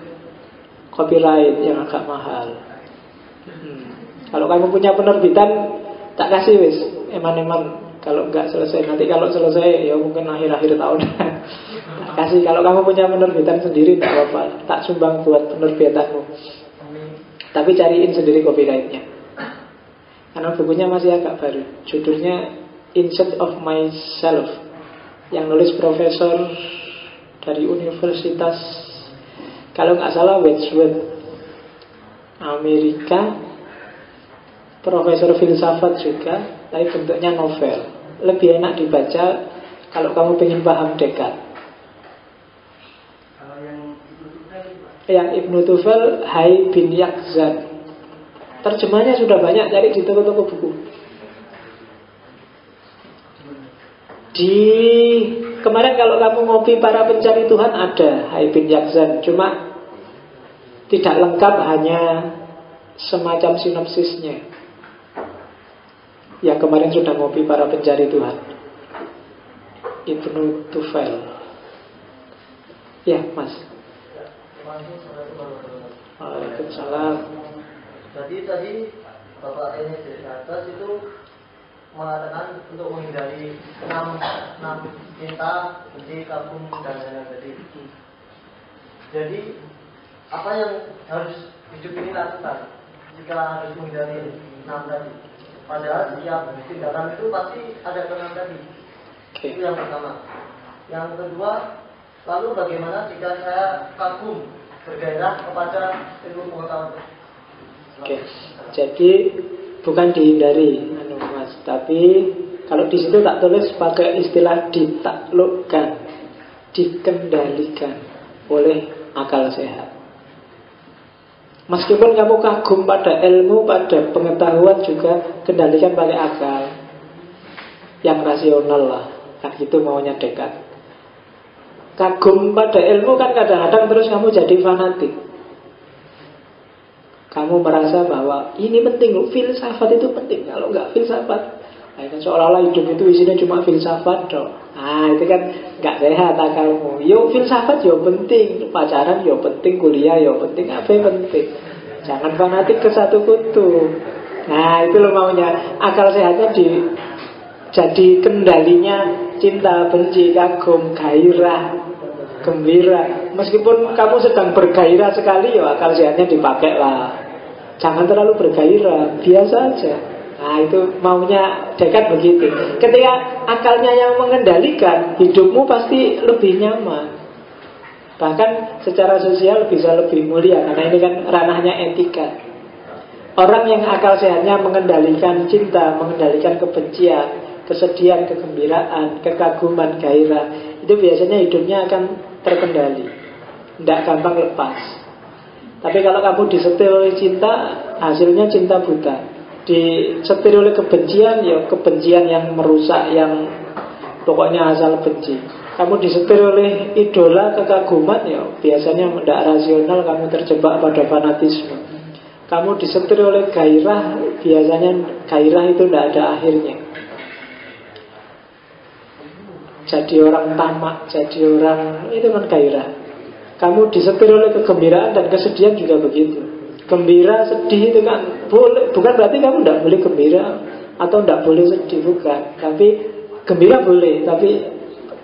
copyright yang agak mahal. Kalau kamu punya penerbitan, tak kasih wis, eman-eman. Kalau nggak selesai, nanti kalau selesai ya mungkin akhir-akhir tahun. Tak kasih. Kalau kamu punya penerbitan sendiri tak apa-apa, tak sumbang buat penerbitanmu. Tapi cariin sendiri copyrightnya, karena bukunya masih agak baru. Judulnya In Search of Myself, yang nulis profesor dari universitas, kalau nggak salah Wedgwood, Amerika, profesor filsafat juga, tapi bentuknya novel. Lebih enak dibaca kalau kamu ingin paham Descartes. Yang Ibnu Tufel, Hai bin Yaqzan. Terjemahnya sudah banyak, cari di toko-toko buku. Kemarin kalau kamu ngopi para pencari Tuhan ada Hai bin Yaqzan, cuma tidak lengkap, hanya semacam sinopsisnya. Yang kemarin sudah ngopi para pencari Tuhan, Ibnu Tufel. Ya, Mas. Waalaikumsalam. Jadi tadi Bapak ini di atas itu mengatakan untuk menghindari enam cinta, benci, kagum, dan lain-lain tadi. Jadi apa yang harus hidup ini lakukan jika harus menghindari 6 tadi? Padahal setiap tindakan itu pasti ada ke-6 tadi. Itu yang pertama. Yang kedua, lalu bagaimana jika saya kagum, bergairah kepada ilmu pengetahuan? Oke, jadi bukan dihindari, Mas, tapi kalau di situ tak tulis pakai istilah ditaklukkan, dikendalikan oleh akal sehat. Meskipun kamu kagum pada ilmu, pada pengetahuan juga, kendalikan pakai akal yang rasional lah. Kan gitu maunya Descartes. Kagum pada ilmu kan kadang-kadang terus kamu jadi fanatik. Kamu merasa bahwa ini penting loh, filsafat itu penting. Kalau nggak filsafat, seolah-olah hidup itu isinya cuma filsafat dong. Itu kan nggak sehat akalmu. Yo filsafat yo penting, pacaran yo penting, kuliah yo penting, apa yang penting. Jangan fanatik ke satu kutu. Itu lo maunya. Akal sehatnya jadi kendalinya cinta, benci, kagum, gairah, gembira. Meskipun kamu sedang bergairah sekali, ya akal sehatnya dipakai lah. Jangan terlalu bergairah, biasa aja. Itu maunya Descartes begitu. Ketika akalnya yang mengendalikan, hidupmu pasti lebih nyaman. Bahkan secara sosial bisa lebih mulia, karena ini kan ranahnya etika. Orang yang akal sehatnya mengendalikan cinta, mengendalikan kebencian, kesedihan, kegembiraan, kekaguman, gairah, itu biasanya hidupnya akan terkendali, tidak gampang lepas. Tapi kalau kamu disetir oleh cinta, hasilnya cinta buta. Disetir oleh kebencian, ya kebencian yang merusak, yang pokoknya asal benci. Kamu disetir oleh idola, kekaguman, ya biasanya tidak rasional, kamu terjebak pada fanatisme. Kamu disetir oleh gairah, biasanya gairah itu tidak ada akhirnya. Jadi orang tamak, jadi orang, itu kan gairah. Kamu disetir oleh kegembiraan dan kesedihan juga begitu. Gembira, sedih itu kan boleh, bukan berarti kamu tidak boleh gembira atau tidak boleh sedih, bukan. Tapi gembira boleh, tapi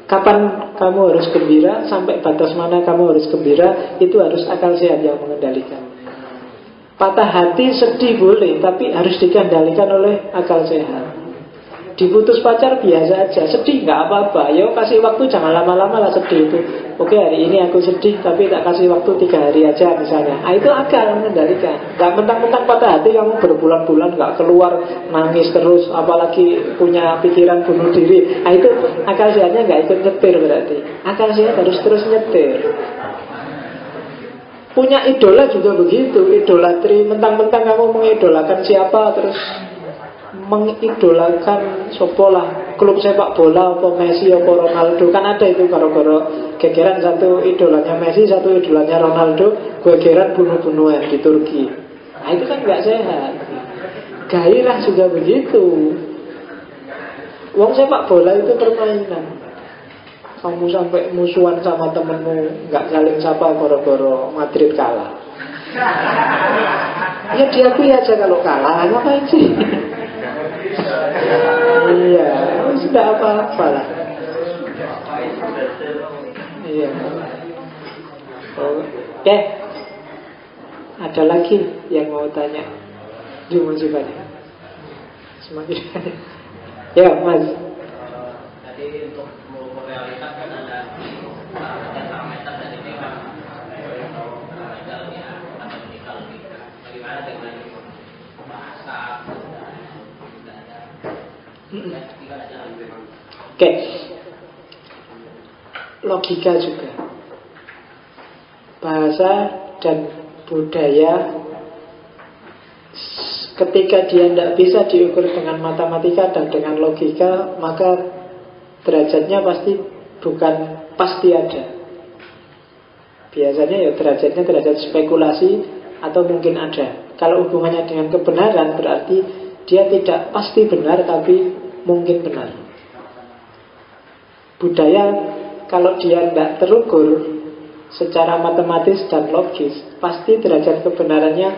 kapan kamu harus gembira, sampai batas mana kamu harus gembira, itu harus akal sehat yang mengendalikan. Patah hati, sedih boleh, tapi harus dikendalikan oleh akal sehat. Diputus pacar biasa aja, sedih nggak apa-apa. Ya kasih waktu, jangan lama-lama lah sedih itu. Oke, hari ini aku sedih, tapi tak kasih waktu 3 hari aja misalnya. Itu akal mengendalikan. Nggak mentang-mentang patah hati kamu berbulan-bulan nggak keluar, nangis terus, apalagi punya pikiran bunuh diri. Itu akal sehatnya nggak ikut nyetir berarti. Akal sehat harus terus nyetir. Punya idola juga begitu, idolatri. Mentang-mentang kamu mengidolakan siapa, terus mengidolakan sopolah klub sepak bola, apa Messi, apa Ronaldo. Kan ada itu gara-gara gegeran, satu idolanya Messi, satu idolanya Ronaldo, gegeran bunuh-bunuhan di Turki. Itu kan gak sehat. Gairah juga begitu. Wong sepak bola itu permainan. Kamu sampai musuhan sama temenmu, gak saling sapa gara-gara Madrid kalah. Ya diakui aja kalau kalah, ngapain sih? Iya, sudah apa-apa lah. Iya. Oke. Ada lagi yang mau tanya? Cuma banyak. Semakin banyak. Ya, Mas. Tadi untuk mengukur realitas kan ada parameter dan ini kan parameter ya matematika logika. Bagaimana dengan bahasa? Oke. Logika juga. Bahasa dan budaya, ketika dia tidak bisa diukur dengan matematika dan dengan logika, maka derajatnya pasti ada. Biasanya ya derajatnya derajat spekulasi atau mungkin ada. Kalau hubungannya dengan kebenaran berarti dia tidak pasti benar tapi mungkin benar. Budaya kalau dia tidak terukur secara matematis dan logis, pasti derajat kebenarannya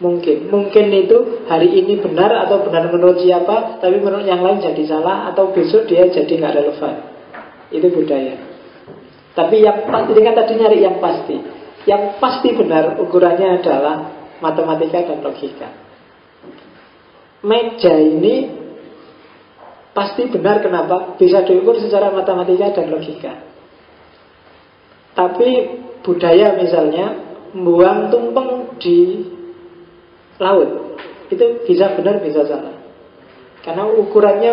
mungkin. Mungkin itu hari ini benar atau benar menurut siapa, tapi menurut yang lain jadi salah, atau besok dia jadi nggak relevan. Itu budaya. Tapi yang pasti, kan tadi nyari yang pasti. Yang pasti benar ukurannya adalah matematika dan logika. Meja ini pasti benar, kenapa? Bisa diukur secara matematika dan logika. Tapi budaya misalnya buang tumpeng di laut, itu bisa benar bisa salah, karena ukurannya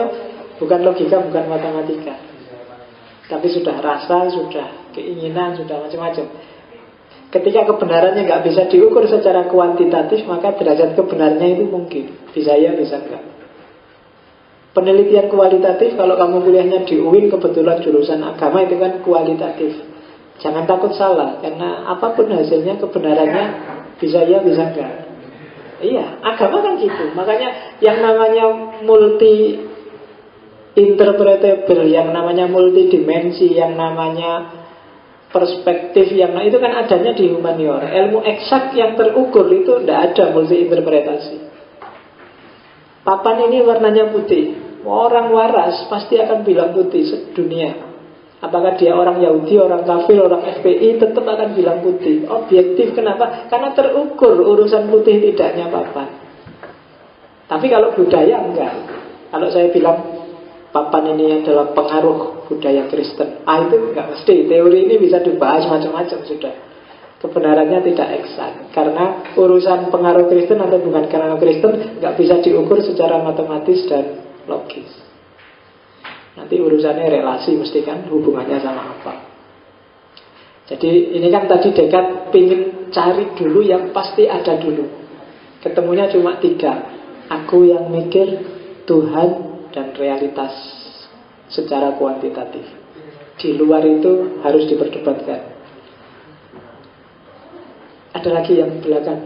bukan logika, bukan matematika, tapi sudah rasa, sudah keinginan, sudah macam-macam. Ketika kebenarannya nggak bisa diukur secara kuantitatif, maka derajat kebenarannya itu mungkin bisa ya, bisa enggak. Penelitian kualitatif, kalau kamu kuliahnya di UIN kebetulan jurusan agama, itu kan kualitatif. Jangan takut salah, karena apapun hasilnya kebenarannya bisa ya, bisa enggak. Iya, agama kan gitu. Makanya yang namanya multi interpretable, yang namanya multidimensi, yang namanya perspektif, yang itu kan adanya di humaniora. Ilmu eksak yang terukur itu tidak ada multi interpretasi. Papan ini warnanya putih, orang waras pasti akan bilang putih sedunia. Apakah dia orang Yahudi, orang kafir, orang FPI, tetap akan bilang putih. Objektif, kenapa? Karena terukur urusan putih tidaknya papan. Tapi kalau budaya enggak. Kalau saya bilang papan ini adalah pengaruh budaya Kristen, itu enggak mesti. Teori ini bisa dibahas macam-macam sudah. Kebenarannya tidak eksak, karena urusan pengaruh Kristen atau bukan pengaruh Kristen enggak bisa diukur secara matematis dan logis. Nanti urusannya relasi, mesti kan hubungannya sama apa. Jadi ini kan tadi Descartes pingin cari dulu yang pasti ada dulu. Ketemunya cuma 3. Aku yang mikir, Tuhan, dan realitas secara kuantitatif. Di luar itu harus diperdebatkan. Ada lagi yang belakang.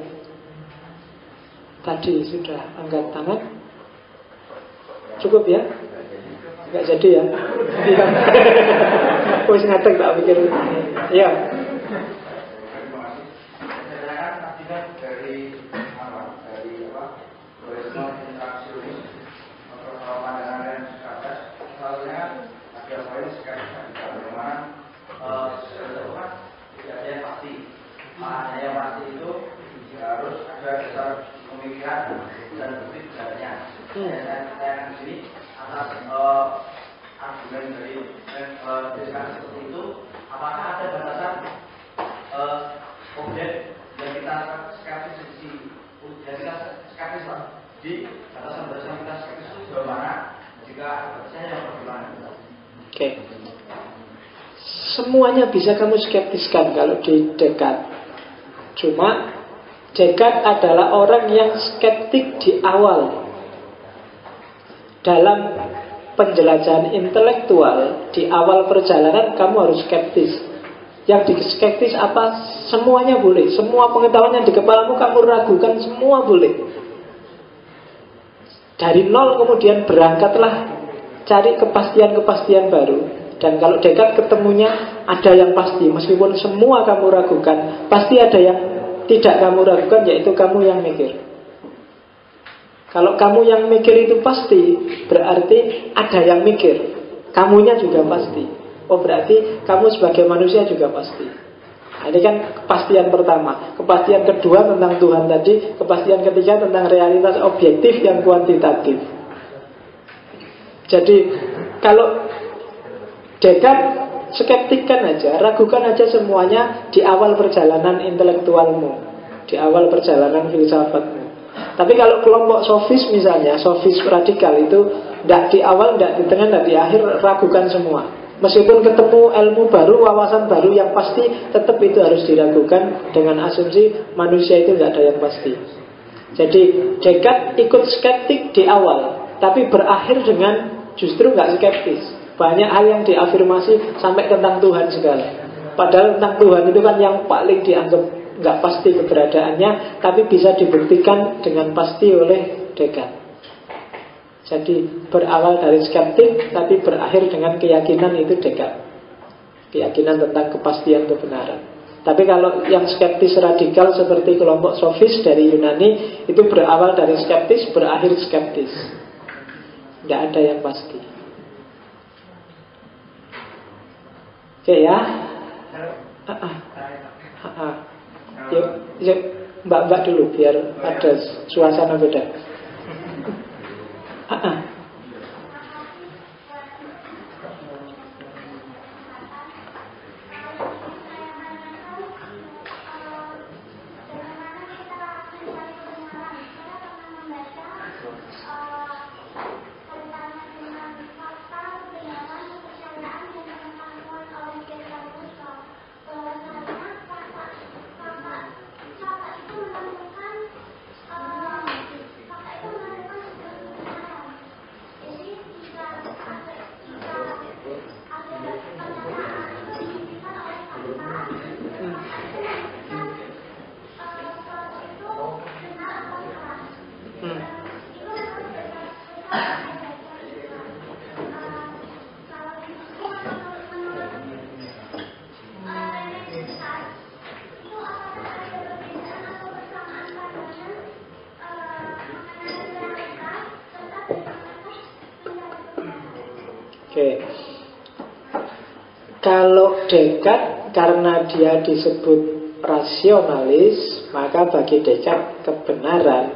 Tadi sudah angkat tangan. Cukup ya? Enggak jadi ya? Iya. Wis ngadeg tak pikir. Iya. Argumen dari Descartes seperti itu, apakah ada batasan objek yang kita skeptis di batasan kita skeptis itu sejauh mana? Jika saya yang bagaimana? Oke. Semuanya bisa kamu skeptiskan kalau di Descartes. Cuma Descartes adalah orang yang skeptik di awal. Dalam penjelajahan intelektual di awal perjalanan kamu harus skeptis. Yang diskeptis apa? Semuanya boleh. Semua pengetahuan yang di kepalamu kamu ragukan, semua boleh. Dari nol kemudian berangkatlah cari kepastian-kepastian baru. Dan kalau Descartes ketemunya ada yang pasti, meskipun semua kamu ragukan, pasti ada yang tidak kamu ragukan, yaitu kamu yang mikir. Kalau kamu yang mikir itu pasti, berarti ada yang mikir. Kamunya juga pasti. Oh, berarti kamu sebagai manusia juga pasti. Nah, ini kan kepastian pertama. Kepastian kedua tentang Tuhan tadi. Kepastian ketiga tentang realitas objektif yang kuantitatif. Jadi kalau Descartes skeptikkan aja, ragukan aja semuanya di awal perjalanan intelektualmu, di awal perjalanan filsafatmu. Tapi kalau kelompok sofis misalnya, sofis radikal itu tidak di awal, tidak di tengah, tidak di akhir, ragukan semua. Meskipun ketemu ilmu baru, wawasan baru yang pasti, tetap itu harus diragukan dengan asumsi manusia itu tidak ada yang pasti. Jadi Descartes ikut skeptik di awal, tapi berakhir dengan justru nggak skeptis. Banyak hal yang diafirmasi sampai tentang Tuhan segala. Padahal tentang Tuhan itu kan yang paling dianggap nggak pasti keberadaannya, tapi bisa dibuktikan dengan pasti oleh Descartes. Jadi berawal dari skeptik, tapi berakhir dengan keyakinan itu Descartes. Keyakinan tentang kepastian kebenaran. Tapi kalau yang skeptis radikal seperti kelompok sofis dari Yunani, itu berawal dari skeptis, berakhir skeptis. Nggak ada yang pasti. Oke ya. Yuk, mbak-mbak dulu biar ada suasana beda. Oke. Kalau Descartes karena dia disebut rasionalis, maka bagi Descartes kebenaran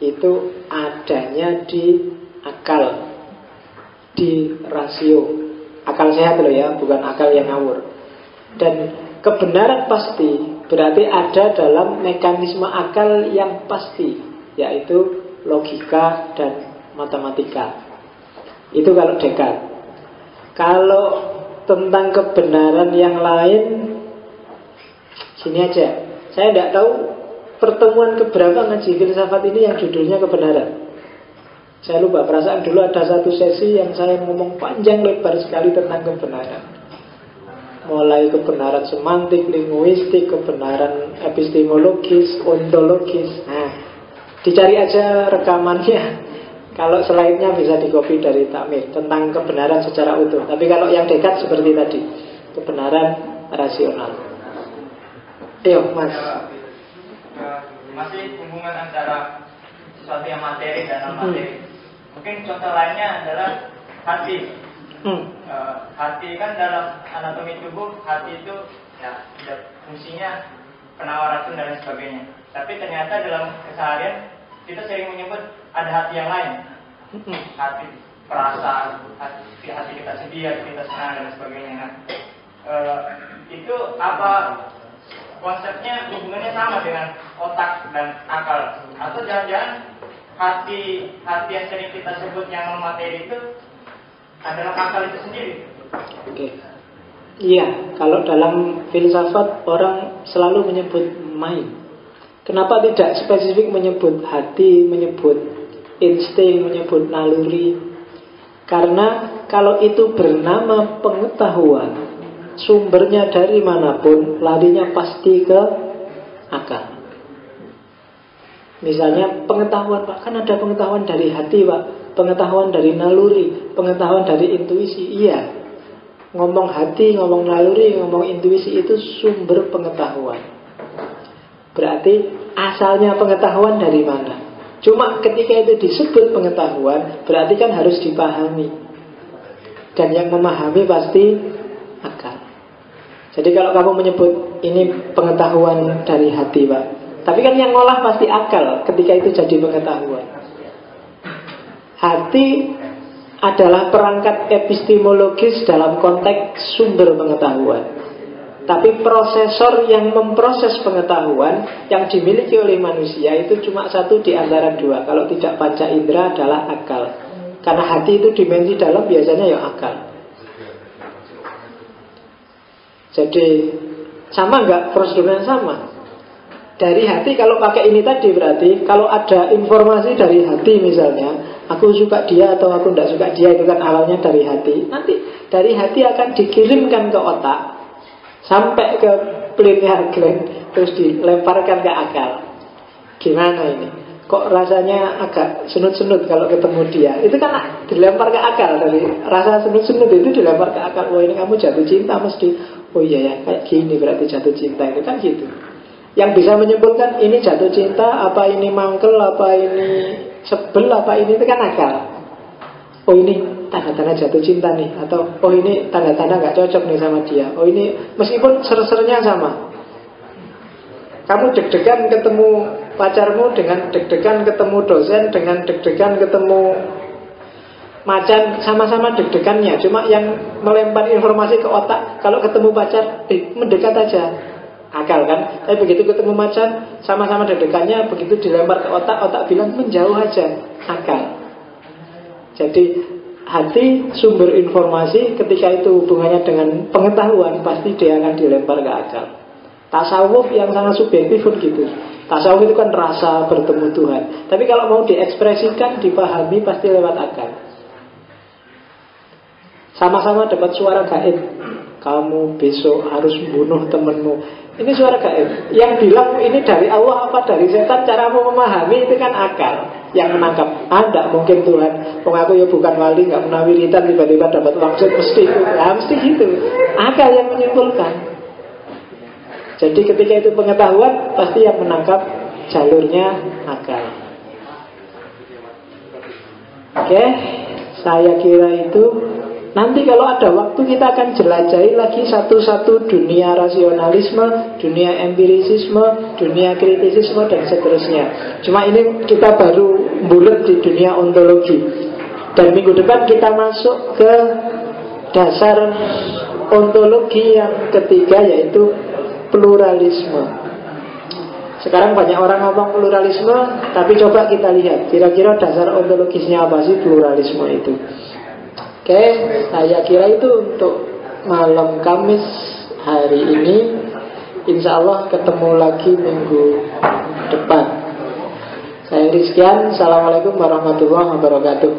itu adanya di akal, di rasio. Akal sehat loh ya, bukan akal yang ngawur. Dan kebenaran pasti berarti ada dalam mekanisme akal yang pasti, yaitu logika dan matematika. Itu kalau Descartes. Kalau tentang kebenaran yang lain, sini aja. Saya tidak tahu pertemuan keberapa ngaji filsafat ini yang judulnya kebenaran. Saya lupa, perasaan dulu ada satu sesi yang saya ngomong panjang lebar sekali tentang kebenaran. Mulai kebenaran semantik, linguistik, kebenaran epistemologis, ontologis. Nah, dicari aja rekamannya. Kalau slide-nya bisa di-copy dari Takmir tentang kebenaran secara utuh. Tapi kalau yang Descartes seperti tadi, kebenaran rasional. Ayo, Mas. Masih hubungan antara sesuatu yang materi dan non-materi. Mungkin contoh lainnya adalah hati. Hati kan dalam anatomi tubuh, hati itu ya fungsinya penawar racun dan lain sebagainya. Tapi ternyata dalam keseharian kita sering menyebut ada hati yang lain, hati perasaan, hati kita sedih, hati kita senang dan sebagainya. Nah, itu apa konsepnya, hubungannya sama dengan otak dan akal? Atau jangan-jangan hati yang sering kita sebut yang non materi itu adalah akal itu sendiri? Oke. Iya, kalau dalam filsafat orang selalu menyebut mind. Kenapa tidak spesifik menyebut hati, menyebut insting, menyebut naluri? Karena kalau itu bernama pengetahuan, sumbernya dari manapun, larinya pasti ke akal. Misalnya pengetahuan, Pak, kan ada pengetahuan dari hati, Pak, pengetahuan dari naluri, pengetahuan dari intuisi. Iya, ngomong hati, ngomong naluri, ngomong intuisi itu sumber pengetahuan. Berarti asalnya pengetahuan dari mana? Cuma ketika itu disebut pengetahuan, berarti kan harus dipahami. Dan yang memahami pasti akal. Jadi kalau kamu menyebut ini pengetahuan dari hati, Pak, tapi kan yang ngolah pasti akal ketika itu jadi pengetahuan. Hati adalah perangkat epistemologis dalam konteks sumber pengetahuan. Tapi prosesor yang memproses pengetahuan yang dimiliki oleh manusia itu cuma satu di antara dua. Kalau tidak panca indera adalah akal. Karena hati itu dimensi dalam biasanya ya akal. Jadi sama nggak prosedurnya? Sama. Dari hati kalau pakai ini tadi berarti kalau ada informasi dari hati misalnya, aku suka dia atau aku tidak suka dia, itu kan awalnya dari hati. Nanti dari hati akan dikirimkan ke otak sampai ke pineal gland, terus dilemparkan ke akal. Gimana ini? Kok rasanya agak senut-senut kalau ketemu dia? Itu kan dilempar ke akal. Dari rasa senut-senut itu dilempar ke akal. Wah, ini kamu jatuh cinta mesti. Oh iya ya, kayak gini berarti jatuh cinta. Itu kan gitu. Yang bisa menyimpulkan ini jatuh cinta, apa ini mangkel, apa ini sebel, apa ini, itu kan akal. Oh ini tanda-tanda jatuh cinta nih. Atau oh ini tanda-tanda gak cocok nih sama dia. Oh ini meskipun ser-sernya sama. Kamu deg-degan ketemu pacarmu dengan deg-degan ketemu dosen, dengan deg-degan ketemu macan, sama-sama deg-degannya. Cuma yang melempar informasi ke otak, kalau ketemu pacar, mendekat aja, akal kan. Tapi begitu ketemu macan, sama-sama deg-degannya, begitu dilempar ke otak, otak bilang menjauh aja, akal. Jadi hati sumber informasi, ketika itu hubungannya dengan pengetahuan, pasti dia akan dilempar ke akal. Tasawuf yang sangat subjektif pun gitu. Tasawuf itu kan rasa bertemu Tuhan. Tapi kalau mau diekspresikan, dipahami, pasti lewat akal. Sama-sama dapat suara gaib. Kamu besok harus bunuh temenmu. Ini suara gaib. Yang bilang ini dari Allah apa dari setan, caramu memahami itu kan akal yang menangkap. Tidak mungkin Tuhan, aku ya bukan wali, gak pernah wiridan, tiba-tiba dapat wangsit, mesti itu. Mesti gitu. Akal yang menyimpulkan. Jadi ketika itu pengetahuan, pasti yang menangkap jalurnya akal. Oke, saya kira itu. Nanti kalau ada waktu kita akan jelajahi lagi satu-satu dunia rasionalisme, dunia empirisisme, dunia kritisisme, dan seterusnya. Cuma ini kita baru bulat di dunia ontologi. Dan minggu depan kita masuk ke dasar ontologi yang ketiga, yaitu pluralisme. Sekarang banyak orang ngomong pluralisme, tapi coba kita lihat kira-kira dasar ontologisnya apa sih pluralisme itu. Oke, saya kira itu untuk malam Kamis hari ini. Insya Allah ketemu lagi minggu depan. Saya Rizkian, assalamualaikum warahmatullahi wabarakatuh.